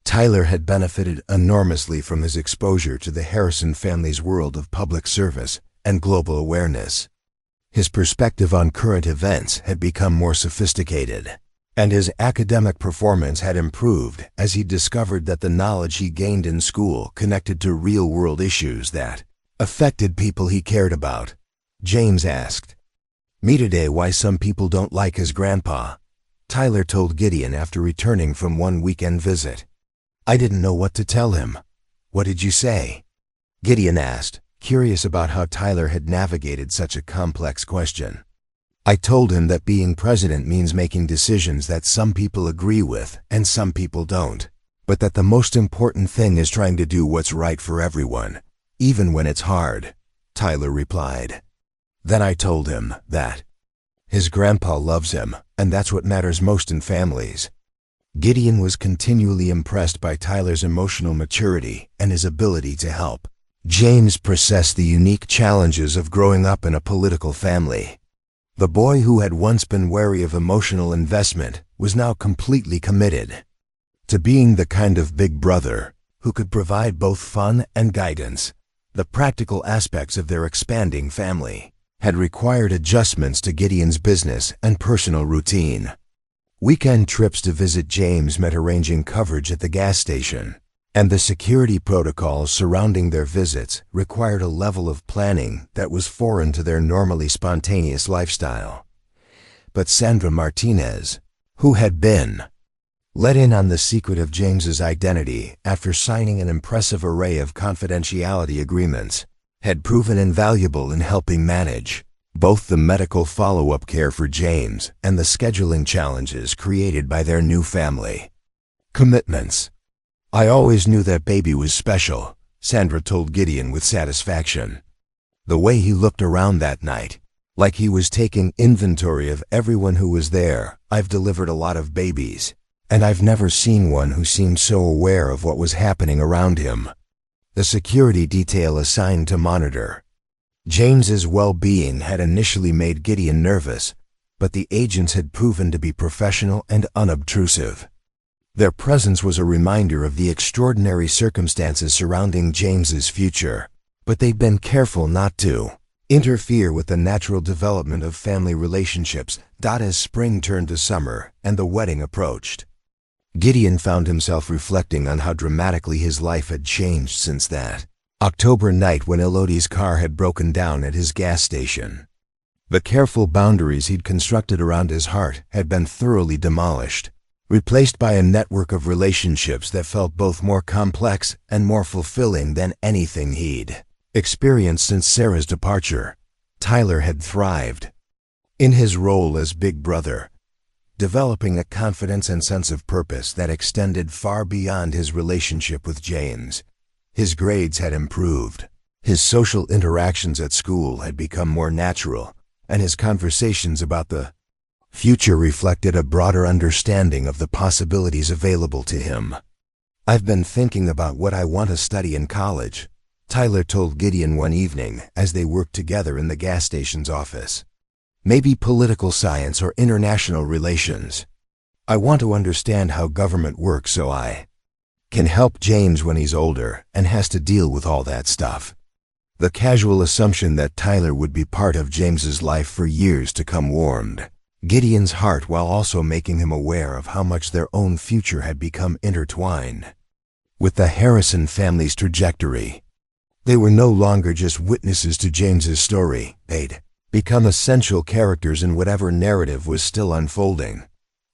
Tyler had benefited enormously from his exposure to the Harrison family's world of public service and global awareness. His perspective on current events had become more sophisticated, and his academic performance had improved as he discovered that the knowledge he gained in school connected to real-world issues that affected people he cared about. James asked me today why some people don't like his grandpa, Tyler told Gideon after returning from one weekend visit. "I didn't know what to tell him." "What did you say?" Gideon asked, curious about how Tyler had navigated such a complex question. "I told him that being president means making decisions that some people agree with and some people don't, but that the most important thing is trying to do what's right for everyone, even when it's hard," Tyler replied. "Then I told him that his grandpa loves him, and that's what matters most in families." Gideon was continually impressed by Tyler's emotional maturity and his ability to help James process the unique challenges of growing up in a political family. The boy who had once been wary of emotional investment was now completely committed to being the kind of big brother who could provide both fun and guidance. The practical aspects of their expanding family had required adjustments to Gideon's business and personal routine. Weekend trips to visit James meant arranging coverage at the gas station, and the security protocols surrounding their visits required a level of planning that was foreign to their normally spontaneous lifestyle. But Sandra Martinez, who had been let in on the secret of James's identity after signing an impressive array of confidentiality agreements, had proven invaluable in helping manage both the medical follow-up care for James and the scheduling challenges created by their new family commitments. "I always knew that baby was special," Sandra told Gideon with satisfaction. "The way he looked around that night, like he was taking inventory of everyone who was there. I've delivered a lot of babies, and I've never seen one who seemed so aware of what was happening around him." The security detail assigned to monitor James's well-being had initially made Gideon nervous, but the agents had proven to be professional and unobtrusive. Their presence was a reminder of the extraordinary circumstances surrounding James's future, but they'd been careful not to interfere with the natural development of family relationships. As spring turned to summer and the wedding approached, Gideon found himself reflecting on how dramatically his life had changed since that October night when Elodie's car had broken down at his gas station. The careful boundaries he'd constructed around his heart had been thoroughly demolished, replaced by a network of relationships that felt both more complex and more fulfilling than anything he'd experienced since Sarah's departure. Tyler had thrived in his role as big brother, developing a confidence and sense of purpose that extended far beyond his relationship with James. His grades had improved, his social interactions at school had become more natural, and his conversations about the future reflected a broader understanding of the possibilities available to him. "I've been thinking about what I want to study in college," Tyler told Gideon one evening as they worked together in the gas station's office. "Maybe political science or international relations. I want to understand how government works, so I can help James when he's older and has to deal with all that stuff. The casual assumption that Tyler would be part of James's life for years to come warmed Gideon's heart while also making him aware of how much their own future had become intertwined with the Harrison family's trajectory. They were no longer just witnesses to James's story. They'd become essential characters in whatever narrative was still unfolding.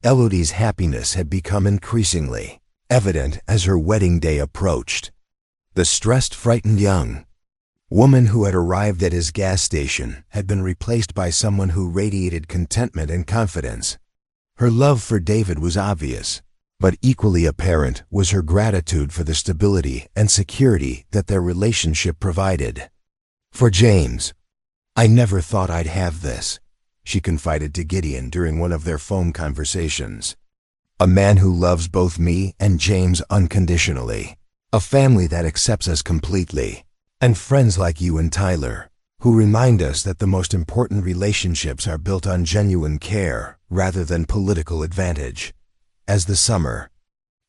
Elodie's happiness had become increasingly evident as her wedding day approached. The stressed, frightened young woman who had arrived at his gas station had been replaced by someone who radiated contentment and confidence. Her love for David was obvious, but equally apparent was her gratitude for the stability and security that their relationship provided. For James, "I never thought I'd have this," she confided to Gideon during one of their phone conversations. "A man who loves both me and James unconditionally. A family that accepts us completely. And friends like you and Tyler, who remind us that the most important relationships are built on genuine care rather than political advantage." As the summer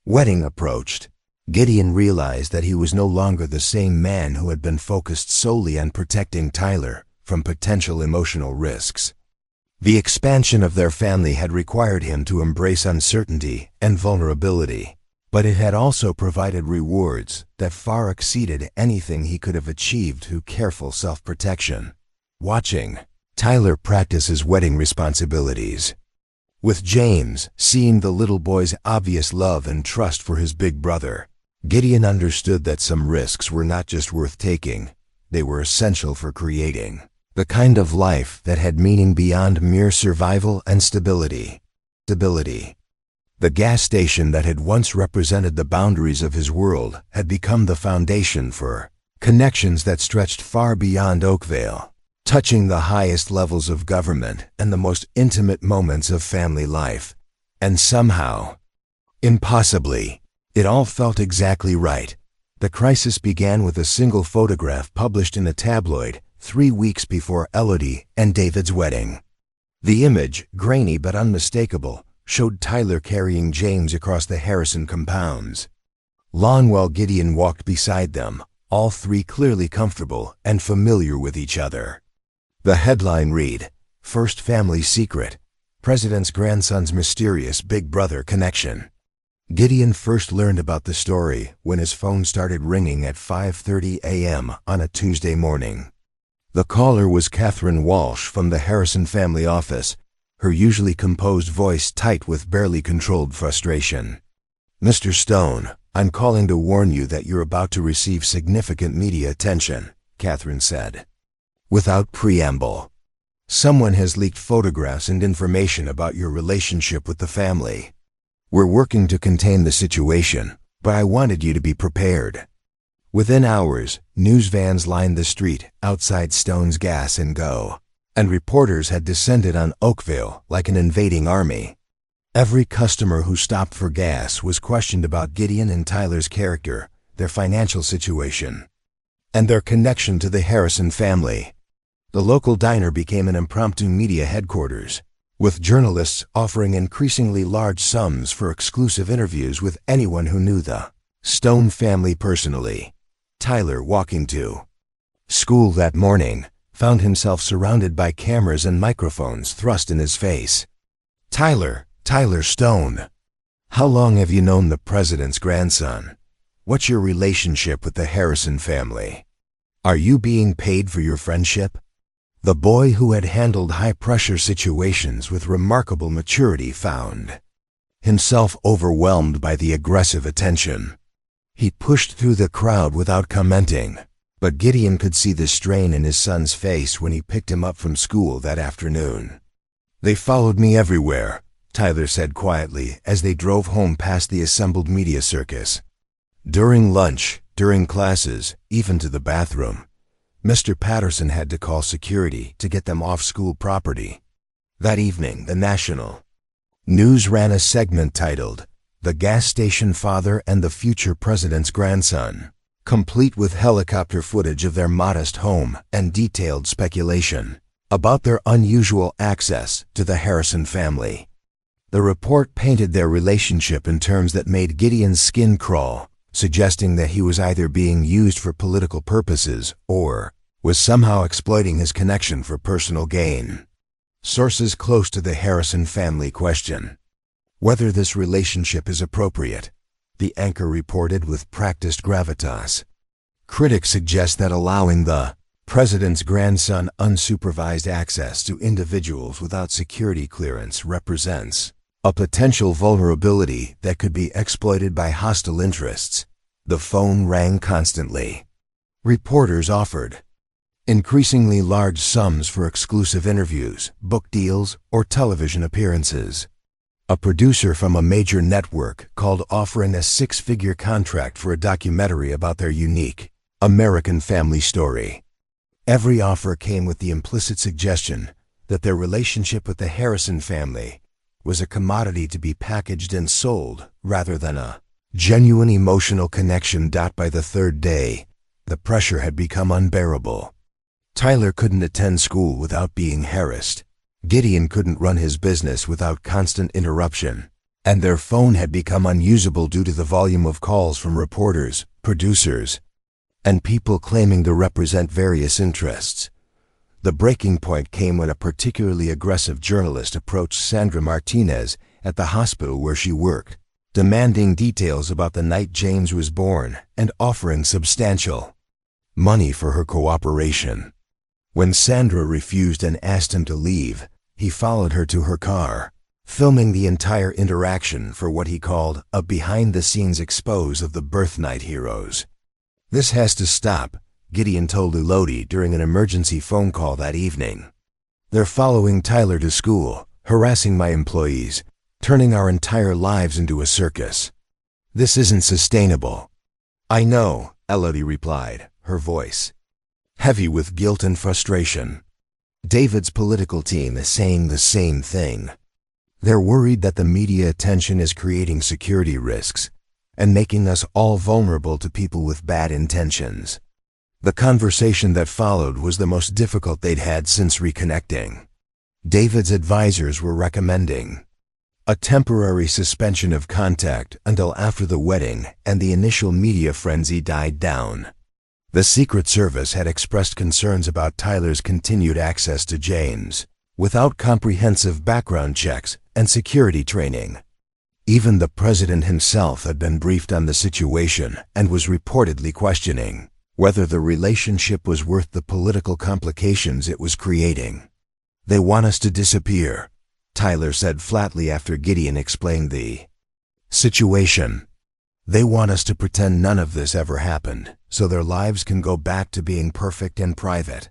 wedding approached, Gideon realized that he was no longer the same man who had been focused solely on protecting Tyler from potential emotional risks. The expansion of their family had required him to embrace uncertainty and vulnerability, but it had also provided rewards that far exceeded anything he could have achieved through careful self-protection. Watching Tyler practice his wedding responsibilities, with James seeing the little boy's obvious love and trust for his big brother, Gideon understood that some risks were not just worth taking, they were essential for creating the kind of life that had meaning beyond mere survival and stability. The gas station that had once represented the boundaries of his world had become the foundation for connections that stretched far beyond Oakville, touching the highest levels of government and the most intimate moments of family life. And somehow, impossibly, it all felt exactly right. The crisis began with a single photograph published in a tabloid 3 weeks before Elodie and David's wedding. The image, grainy but unmistakable, showed Tyler carrying James across the Harrison compounds lawn while Gideon walked beside them, all three clearly comfortable and familiar with each other. The headline read, "First Family Secret, President's Grandson's Mysterious Big Brother Connection." Gideon first learned about the story when his phone started ringing at 5:30 a.m. on a Tuesday morning. The caller was Catherine Walsh from the Harrison family office, her usually composed voice tight with barely controlled frustration. "Mr. Stone, I'm calling to warn you that you're about to receive significant media attention," Catherine said. Without preamble, "Someone has leaked photographs and information about your relationship with the family. We're working to contain the situation, but I wanted you to be prepared." Within hours, news vans lined the street outside Stone's Gas and Go, and reporters had descended on Oakville like an invading army. Every customer who stopped for gas was questioned about Gideon and Tyler's character, their financial situation, and their connection to the Harrison family. The local diner became an impromptu media headquarters, with journalists offering increasingly large sums for exclusive interviews with anyone who knew the Stone family personally. Tyler, walking to school that morning, found himself surrounded by cameras and microphones thrust in his face. Tyler Stone. How long have you known the president's grandson? What's your relationship with the Harrison family? Are you being paid for your friendship?" The boy who had handled high-pressure situations with remarkable maturity found himself overwhelmed by the aggressive attention. He pushed through the crowd without commenting, but Gideon could see the strain in his son's face when he picked him up from school that afternoon. "They followed me everywhere," Tyler said quietly as they drove home past the assembled media circus. "During lunch, during classes, even to the bathroom. Mr. Patterson had to call security to get them off school property." That evening, the National News ran a segment titled, "The Gas Station Father and the Future President's Grandson," complete with helicopter footage of their modest home and detailed speculation about their unusual access to the Harrison family. The report painted their relationship in terms that made Gideon's skin crawl, suggesting that he was either being used for political purposes or was somehow exploiting his connection for personal gain. Sources close to the Harrison family question whether this relationship is appropriate, the anchor reported with practiced gravitas. Critics suggest that allowing the president's grandson unsupervised access to individuals without security clearance represents a potential vulnerability that could be exploited by hostile interests. The phone rang constantly. Reporters offered increasingly large sums for exclusive interviews, book deals, or television appearances. A producer from a major network called offering a six-figure contract for a documentary about their unique American family story. Every offer came with the implicit suggestion that their relationship with the Harrison family was a commodity to be packaged and sold rather than a genuine emotional connection. By the third day, the pressure had become unbearable. Tyler couldn't attend school without being harassed. Gideon couldn't run his business without constant interruption. And their phone had become unusable due to the volume of calls from reporters, producers, and people claiming to represent various interests. The breaking point came when a particularly aggressive journalist approached Sandra Martinez at the hospital where she worked, demanding details about the night James was born and offering substantial money for her cooperation. When Sandra refused and asked him to leave, he followed her to her car, filming the entire interaction for what he called a behind-the-scenes expose of the birth night heroes. "This has to stop," Gideon told Elodie during an emergency phone call that evening. "They're following Tyler to school, harassing my employees, turning our entire lives into a circus. This isn't sustainable." "I know," Elodie replied, her voice heavy with guilt and frustration. David's political team is saying the same thing. They're worried that the media attention is creating security risks and making us all vulnerable to people with bad intentions. The conversation that followed was the most difficult they'd had since reconnecting. David's advisors were recommending a temporary suspension of contact until after the wedding and the initial media frenzy died down. The Secret Service had expressed concerns about Tyler's continued access to James, without comprehensive background checks and security training. Even the president himself had been briefed on the situation and was reportedly questioning whether the relationship was worth the political complications it was creating. "They want us to disappear," Tyler said flatly after Gideon explained the situation. "They want us to pretend none of this ever happened, so their lives can go back to being perfect and private."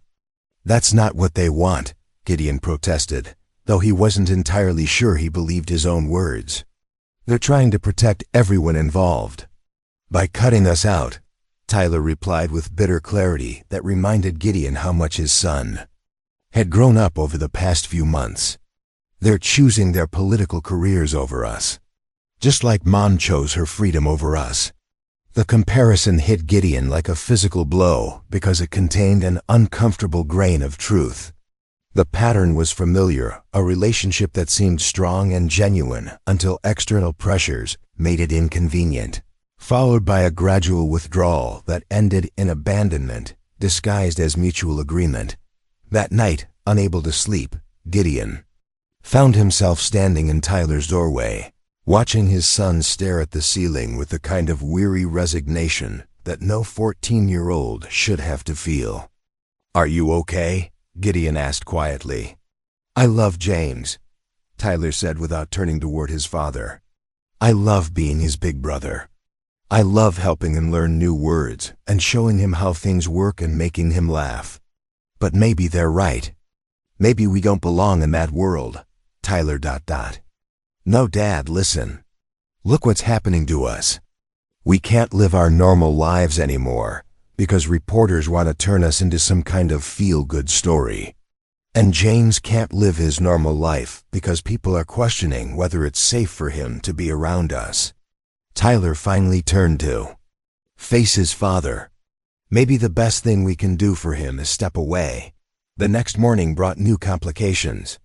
"That's not what they want," Gideon protested, though he wasn't entirely sure he believed his own words. "They're trying to protect everyone involved by cutting us out," Tyler replied with bitter clarity that reminded Gideon how much his son had grown up over the past few months. "They're choosing their political careers over us, just like Mom chose her freedom over us." The comparison hit Gideon like a physical blow because it contained an uncomfortable grain of truth. The pattern was familiar, a relationship that seemed strong and genuine until external pressures made it inconvenient, followed by a gradual withdrawal that ended in abandonment disguised as mutual agreement. That night, unable to sleep, Gideon found himself standing in Tyler's doorway, watching his son stare at the ceiling with the kind of weary resignation that no 14-year-old should have to feel. "Are you okay?" Gideon asked quietly. "I love James," Tyler said without turning toward his father. "I love being his big brother. I love helping him learn new words and showing him how things work and making him laugh. But maybe they're right. Maybe we don't belong in that world." Tyler ... "No, Dad, listen. Look what's happening to us. We can't live our normal lives anymore because reporters want to turn us into some kind of feel-good story. And James can't live his normal life because people are questioning whether it's safe for him to be around us." Tyler finally turned to face his father. Maybe the best thing we can do for him is step away. The next morning brought new complications.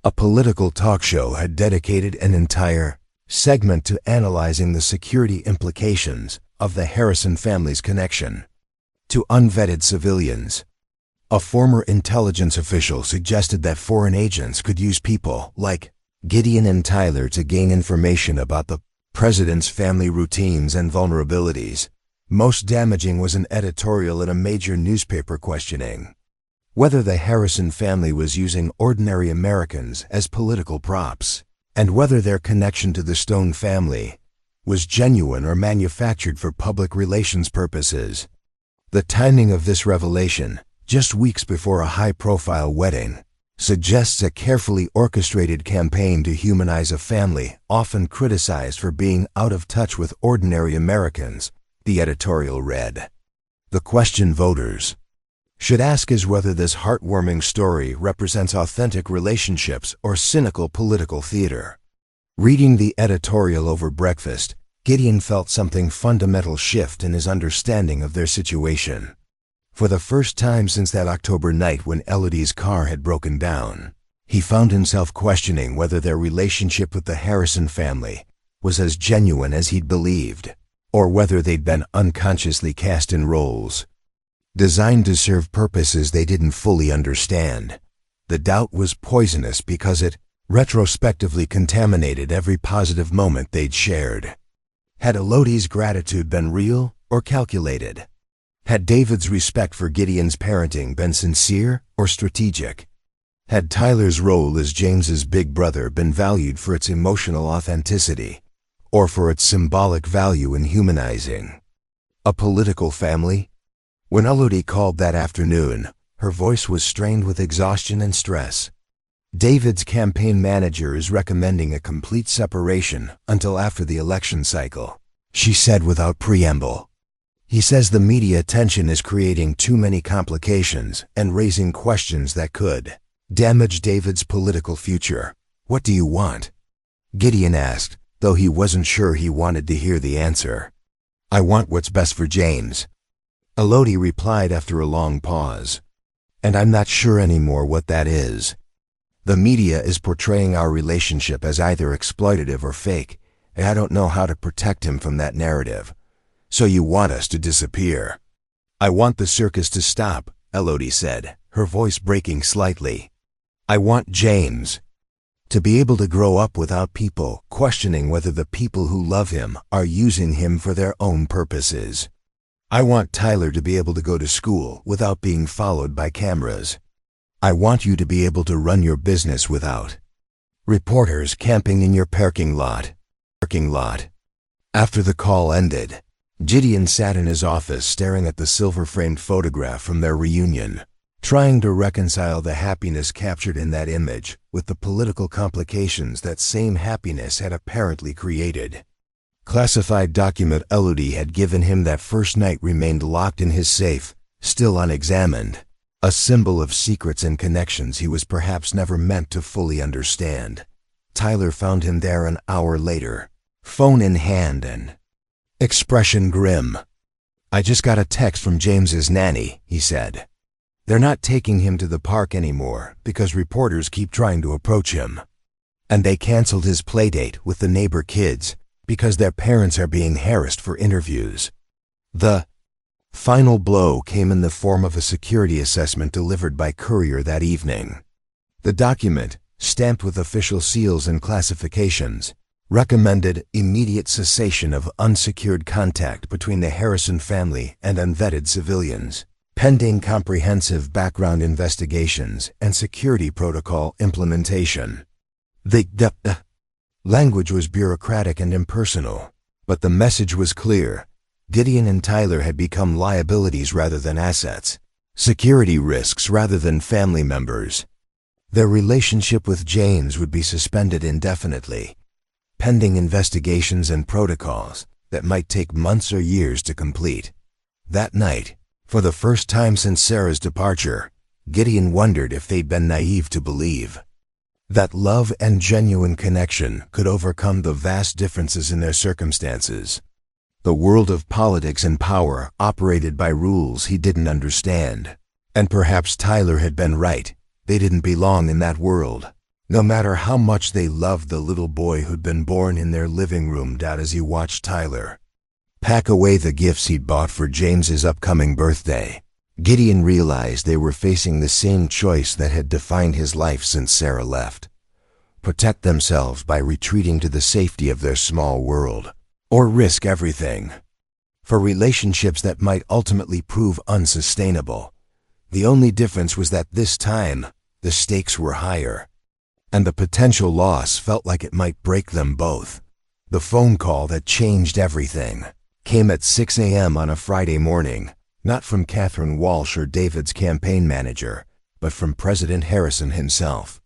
A political talk show had dedicated an entire segment to analyzing the security implications of the Harrison family's connection. To unvetted civilians. A former intelligence official suggested that foreign agents could use people like Gideon and Tyler to gain information about the president's family routines and vulnerabilities. Most damaging was an editorial in a major newspaper questioning whether the Harrison family was using ordinary Americans as political props, and whether their connection to the Stone family was genuine or manufactured for public relations purposes. The timing of this revelation, just weeks before a high-profile wedding, suggests a carefully orchestrated campaign to humanize a family often criticized for being out of touch with ordinary Americans, the editorial read. The question voters should ask is whether this heartwarming story represents authentic relationships or cynical political theater. Reading the editorial over breakfast, Gideon felt something fundamental shift in his understanding of their situation. For the first time since that October night when Elodie's car had broken down, he found himself questioning whether their relationship with the Harrison family was as genuine as he'd believed, or whether they'd been unconsciously cast in roles designed to serve purposes they didn't fully understand. The doubt was poisonous because it retrospectively contaminated every positive moment they'd shared. Had Elodie's gratitude been real or calculated? Had David's respect for Gideon's parenting been sincere or strategic? Had Tyler's role as James's big brother been valued for its emotional authenticity, or for its symbolic value in humanizing a political family? When Elodie called that afternoon, her voice was strained with exhaustion and stress. David's campaign manager is recommending a complete separation until after the election cycle, she said without preamble. He says the media attention is creating too many complications and raising questions that could damage David's political future. What do you want? Gideon asked, though he wasn't sure he wanted to hear the answer. I want what's best for James. Elodie replied after a long pause. And I'm not sure anymore what that is. The media is portraying our relationship as either exploitative or fake, and I don't know how to protect him from that narrative. So you want us to disappear? I want the circus to stop, Elodie said, her voice breaking slightly. I want James to be able to grow up without people questioning whether the people who love him are using him for their own purposes. I want Tyler to be able to go to school without being followed by cameras. I want you to be able to run your business without reporters camping in your parking lot. After the call ended, Gideon sat in his office staring at the silver-framed photograph from their reunion, trying to reconcile the happiness captured in that image with the political complications that same happiness had apparently created. Classified document Elodie had given him that first night remained locked in his safe, still unexamined, a symbol of secrets and connections he was perhaps never meant to fully understand. Tyler found him there an hour later, phone in hand and expression grim. I just got a text from James's nanny, he said. They're not taking him to the park anymore because reporters keep trying to approach him. And they canceled his playdate with the neighbor kids because their parents are being harassed for interviews. The final blow came in the form of a security assessment delivered by courier that evening. The document, stamped with official seals and classifications, recommended immediate cessation of unsecured contact between the Harrison family and unvetted civilians, pending comprehensive background investigations and security protocol implementation. The language was bureaucratic and impersonal, but the message was clear. Gideon and Tyler had become liabilities rather than assets, security risks rather than family members. Their relationship with James would be suspended indefinitely, pending investigations and protocols that might take months or years to complete. That night, for the first time since Sarah's departure, Gideon wondered if they'd been naive to believe that love and genuine connection could overcome the vast differences in their circumstances. The world of politics and power operated by rules he didn't understand. And perhaps Tyler had been right. They didn't belong in that world, no matter how much they loved the little boy who'd been born in their living room. As he watched Tyler pack away the gifts he'd bought for James's upcoming birthday. Gideon realized they were facing the same choice that had defined his life since Sarah left. Protect themselves by retreating to the safety of their small world, or risk everything for relationships that might ultimately prove unsustainable. The only difference was that this time, the stakes were higher, and the potential loss felt like it might break them both. The phone call that changed everything came at 6 a.m. on a Friday morning, not from Catherine Walsh or David's campaign manager, but from President Harrison himself.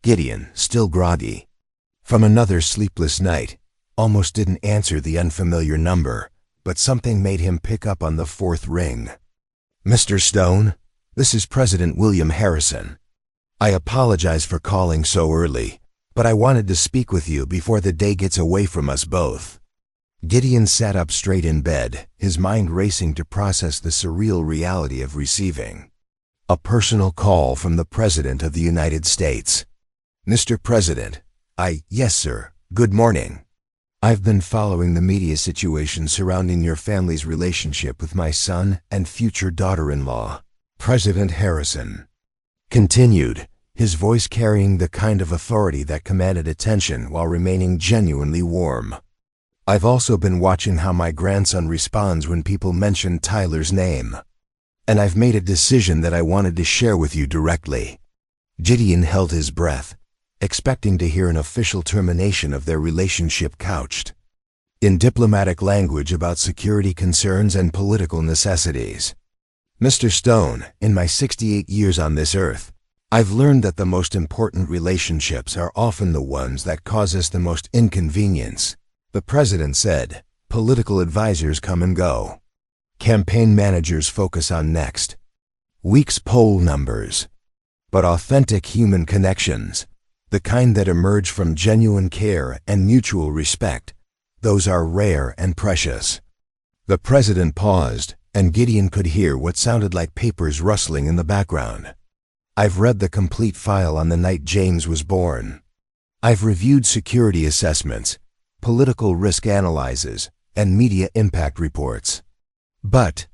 Gideon, still groggy from another sleepless night, almost didn't answer the unfamiliar number, but something made him pick up on the fourth ring. "Mr. Stone, this is President William Harrison. I apologize for calling so early, but I wanted to speak with you before the day gets away from us both." Gideon sat up straight in bed, his mind racing to process the surreal reality of receiving a personal call from the President of the United States. "Mr. President, yes sir, good morning. I've been following the media situation surrounding your family's relationship with my son and future daughter-in-law," President Harrison continued, his voice carrying the kind of authority that commanded attention while remaining genuinely warm. "I've also been watching how my grandson responds when people mention Tyler's name, and I've made a decision that I wanted to share with you directly." Gideon held his breath, expecting to hear an official termination of their relationship couched in diplomatic language about security concerns and political necessities. "Mr. Stone, in my 68 years on this earth, I've learned that the most important relationships are often the ones that cause us the most inconvenience," the president said. "Political advisors come and go. Campaign managers focus on next week's poll numbers. But authentic human connections, the kind that emerge from genuine care and mutual respect, those are rare and precious." The president paused, and Gideon could hear what sounded like papers rustling in the background. "I've read the complete file on the night James was born. I've reviewed security assessments, political risk analyses, and media impact reports. But,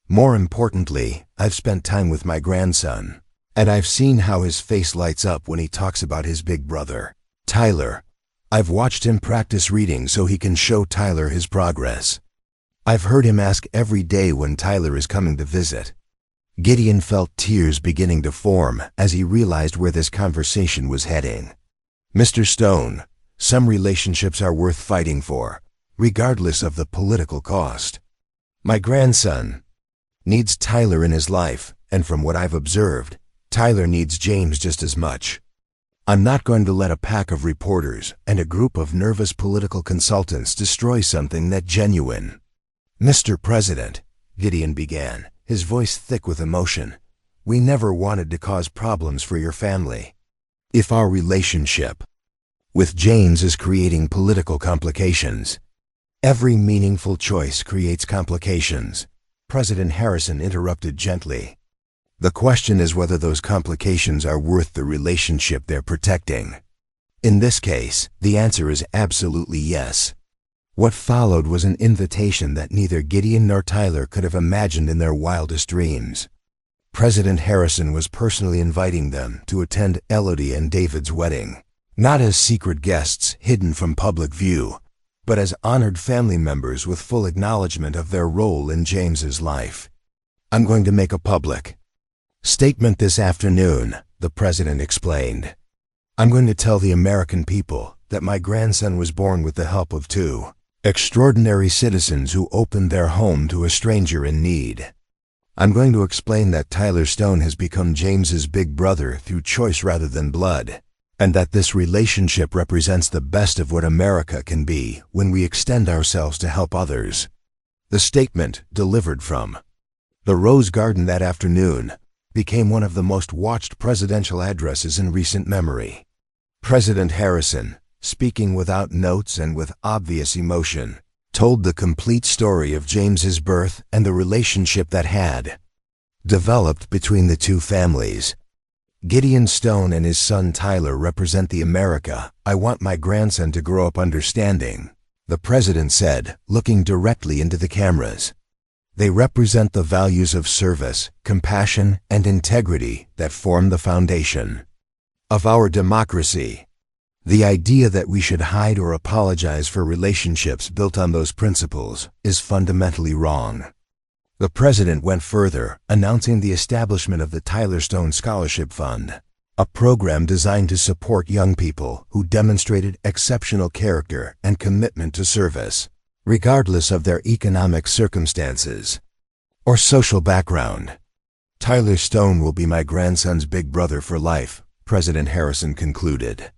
more importantly, I've spent time with my grandson, and I've seen how his face lights up when he talks about his big brother, Tyler. I've watched him practice reading so he can show Tyler his progress. I've heard him ask every day when Tyler is coming to visit." Gideon felt tears beginning to form as he realized where this conversation was heading. "Mr. Stone, some relationships are worth fighting for, regardless of the political cost. My grandson needs Tyler in his life, and from what I've observed, Tyler needs James just as much. I'm not going to let a pack of reporters and a group of nervous political consultants destroy something that genuine." "Mr. President," Gideon began, his voice thick with emotion, "we never wanted to cause problems for your family. If our relationship with James is creating political complications, every meaningful choice creates complications," President Harrison interrupted gently. "The question is whether those complications are worth the relationship they're protecting. In this case, the answer is absolutely yes." What followed was an invitation that neither Gideon nor Tyler could have imagined in their wildest dreams. President Harrison was personally inviting them to attend Elodie and David's wedding, not as secret guests hidden from public view, but as honored family members with full acknowledgement of their role in James's life. "I'm going to make a public statement this afternoon," the president explained. "I'm going to tell the American people that my grandson was born with the help of two extraordinary citizens who opened their home to a stranger in need. I'm going to explain that Tyler Stone has become James's big brother through choice rather than blood, and that this relationship represents the best of what America can be when we extend ourselves to help others." The statement, delivered from the Rose Garden that afternoon, became one of the most watched presidential addresses in recent memory. President Harrison, speaking without notes and with obvious emotion, told the complete story of James's birth and the relationship that had developed between the two families. "Gideon Stone and his son Tyler represent the America I want my grandson to grow up understanding," the president said, looking directly into the cameras. They represent the values of service, compassion, and integrity that form the foundation of our democracy. The idea that we should hide or apologize for relationships built on those principles is fundamentally wrong. The president went further, announcing the establishment of the Tyler Stone Scholarship Fund, a program designed to support young people who demonstrated exceptional character and commitment to service, regardless of their economic circumstances or social background. Tyler Stone will be my grandson's big brother for life, President Harrison concluded.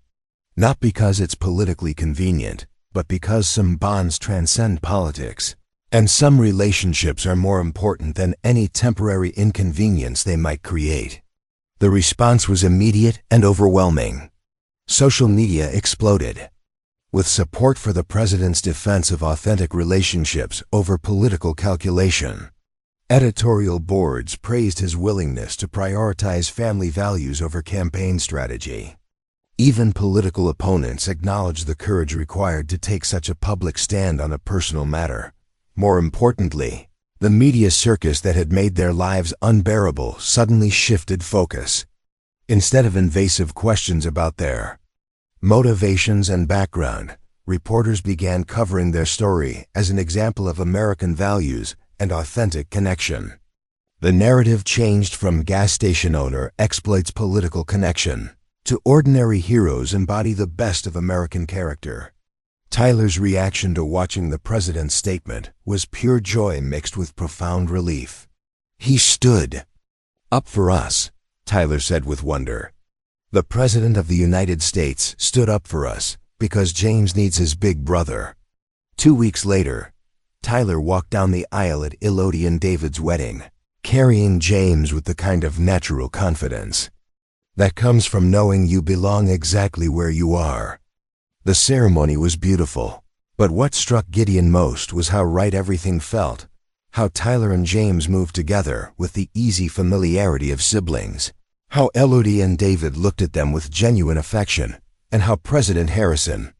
Not because it's politically convenient, but because some bonds transcend politics, and some relationships are more important than any temporary inconvenience they might create. The response was immediate and overwhelming. Social media exploded with support for the president's defense of authentic relationships over political calculation. Editorial boards praised his willingness to prioritize family values over campaign strategy. Even political opponents acknowledged the courage required to take such a public stand on a personal matter. More importantly, the media circus that had made their lives unbearable suddenly shifted focus. Instead of invasive questions about their motivations and background, reporters began covering their story as an example of American values and authentic connection. The narrative changed from gas station owner exploits political connection to ordinary heroes embody the best of American character. Tyler's reaction to watching the president's statement was pure joy mixed with profound relief. He stood up for us, Tyler said with wonder. The President of the United States stood up for us because James needs his big brother. 2 weeks later, Tyler walked down the aisle at Elodie and David's wedding, carrying James with the kind of natural confidence that comes from knowing you belong exactly where you are. The ceremony was beautiful, but what struck Gideon most was how right everything felt, how Tyler and James moved together with the easy familiarity of siblings, how Elodie and David looked at them with genuine affection, and how President Harrison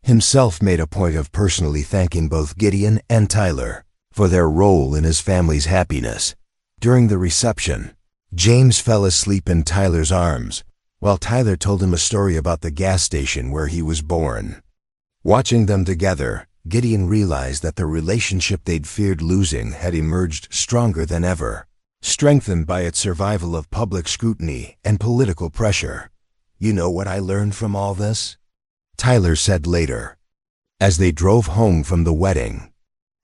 himself made a point of personally thanking both Gideon and Tyler for their role in his family's happiness. During the reception, James fell asleep in Tyler's arms, while Tyler told him a story about the gas station where he was born. Watching them together, Gideon realized that the relationship they'd feared losing had emerged stronger than ever, strengthened by its survival of public scrutiny and political pressure. "You know what I learned from all this?" Tyler said later, as they drove home from the wedding.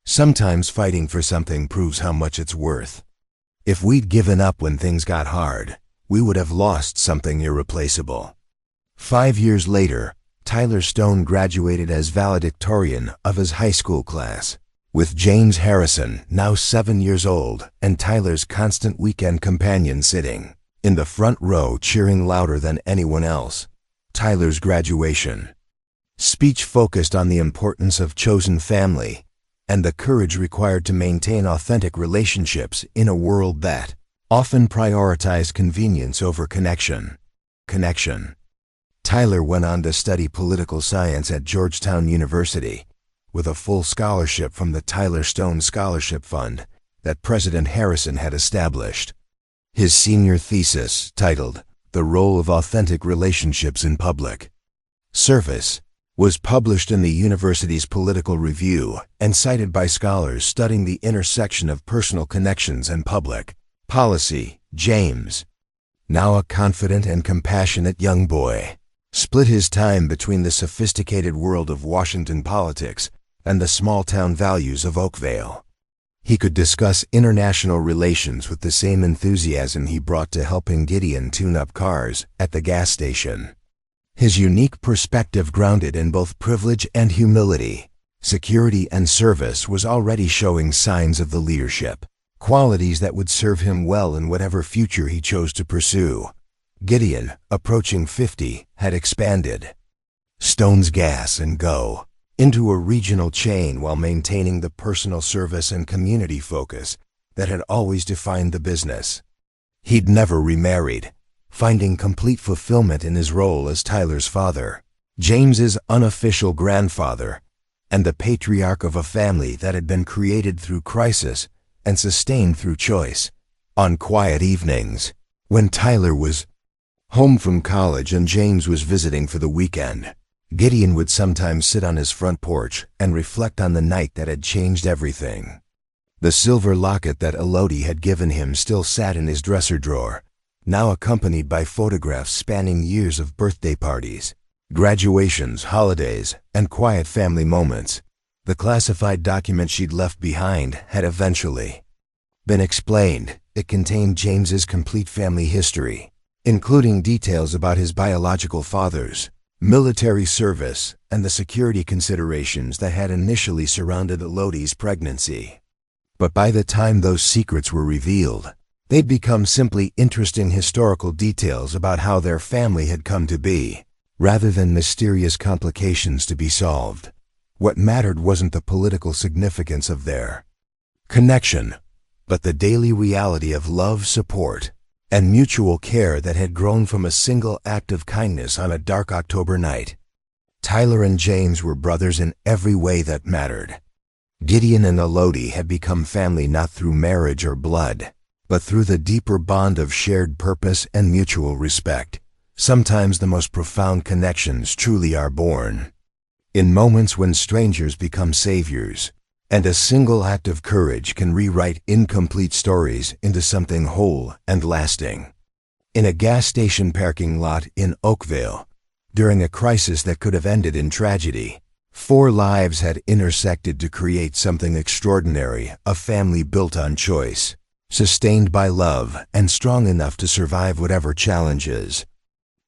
"Sometimes fighting for something proves how much it's worth. If we'd given up when things got hard, we would have lost something irreplaceable." 5 years later, Tyler Stone graduated as valedictorian of his high school class, with James Harrison, now 7 years old, and Tyler's constant weekend companion sitting in the front row cheering louder than anyone else. Tyler's graduation speech focused on the importance of chosen family and the courage required to maintain authentic relationships in a world that often prioritized convenience over connection. Tyler went on to study political science at Georgetown University, with a full scholarship from the Tyler Stone Scholarship Fund that President Harrison had established. His senior thesis, titled "The Role of Authentic Relationships in Public Service," was published in the university's Political Review and cited by scholars studying the intersection of personal connections and public policy. James, now a confident and compassionate young boy, split his time between the sophisticated world of Washington politics and the small-town values of Oakville. He could discuss international relations with the same enthusiasm he brought to helping Gideon tune up cars at the gas station. His unique perspective, grounded in both privilege and humility, security and service, was already showing signs of the leadership qualities that would serve him well in whatever future he chose to pursue. Gideon, approaching 50, had expanded Stone's Gas and Go into a regional chain while maintaining the personal service and community focus that had always defined the business. He'd never remarried, finding complete fulfillment in his role as Tyler's father, James's unofficial grandfather, and the patriarch of a family that had been created through crisis and sustained through choice. On quiet evenings, when Tyler was home from college and James was visiting for the weekend, Gideon would sometimes sit on his front porch and reflect on the night that had changed everything. The silver locket that Elodie had given him still sat in his dresser drawer, now accompanied by photographs spanning years of birthday parties, graduations, holidays, and quiet family moments. The classified document she'd left behind had eventually been explained. It contained James's complete family history, including details about his biological father's military service and the security considerations that had initially surrounded Elodie's pregnancy. But by the time those secrets were revealed, they'd become simply interesting historical details about how their family had come to be, rather than mysterious complications to be solved. What mattered wasn't the political significance of their connection, but the daily reality of love, support, and mutual care that had grown from a single act of kindness on a dark October night. Tyler and James were brothers in every way that mattered. Gideon and Elodie had become family not through marriage or blood, but through the deeper bond of shared purpose and mutual respect. Sometimes the most profound connections truly are born in moments when strangers become saviors, and a single act of courage can rewrite incomplete stories into something whole and lasting. In a gas station parking lot in Oakville, during a crisis that could have ended in tragedy, 4 lives had intersected to create something extraordinary, a family built on choice, sustained by love, and strong enough to survive whatever challenges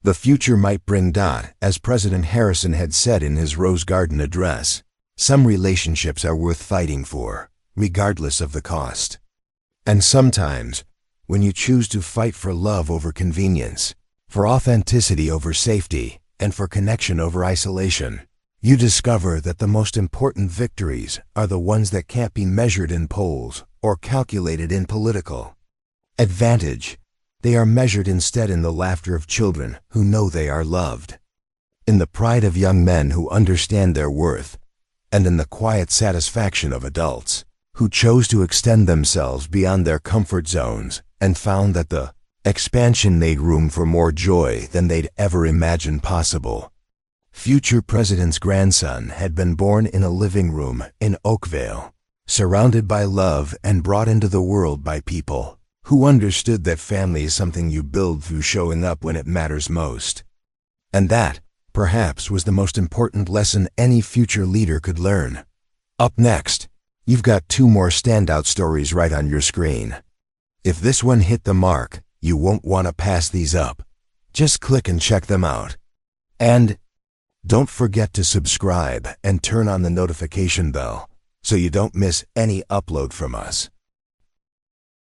the future might bring. As President Harrison had said in his Rose Garden address, some relationships are worth fighting for, regardless of the cost. And sometimes, when you choose to fight for love over convenience, for authenticity over safety, and for connection over isolation, you discover that the most important victories are the ones that can't be measured in polls or calculated in political advantage. They are measured instead in the laughter of children who know they are loved, in the pride of young men who understand their worth, and in the quiet satisfaction of adults who chose to extend themselves beyond their comfort zones and found that the expansion made room for more joy than they'd ever imagined possible. Future President's grandson had been born in a living room in Oakville, surrounded by love and brought into the world by people who understood that family is something you build through showing up when it matters most. And that, perhaps, was the most important lesson any future leader could learn. Up next, you've got 2 more standout stories right on your screen. If this one hit the mark, you won't want to pass these up. Just click and check them out. And don't forget to subscribe and turn on the notification bell so you don't miss any upload from us.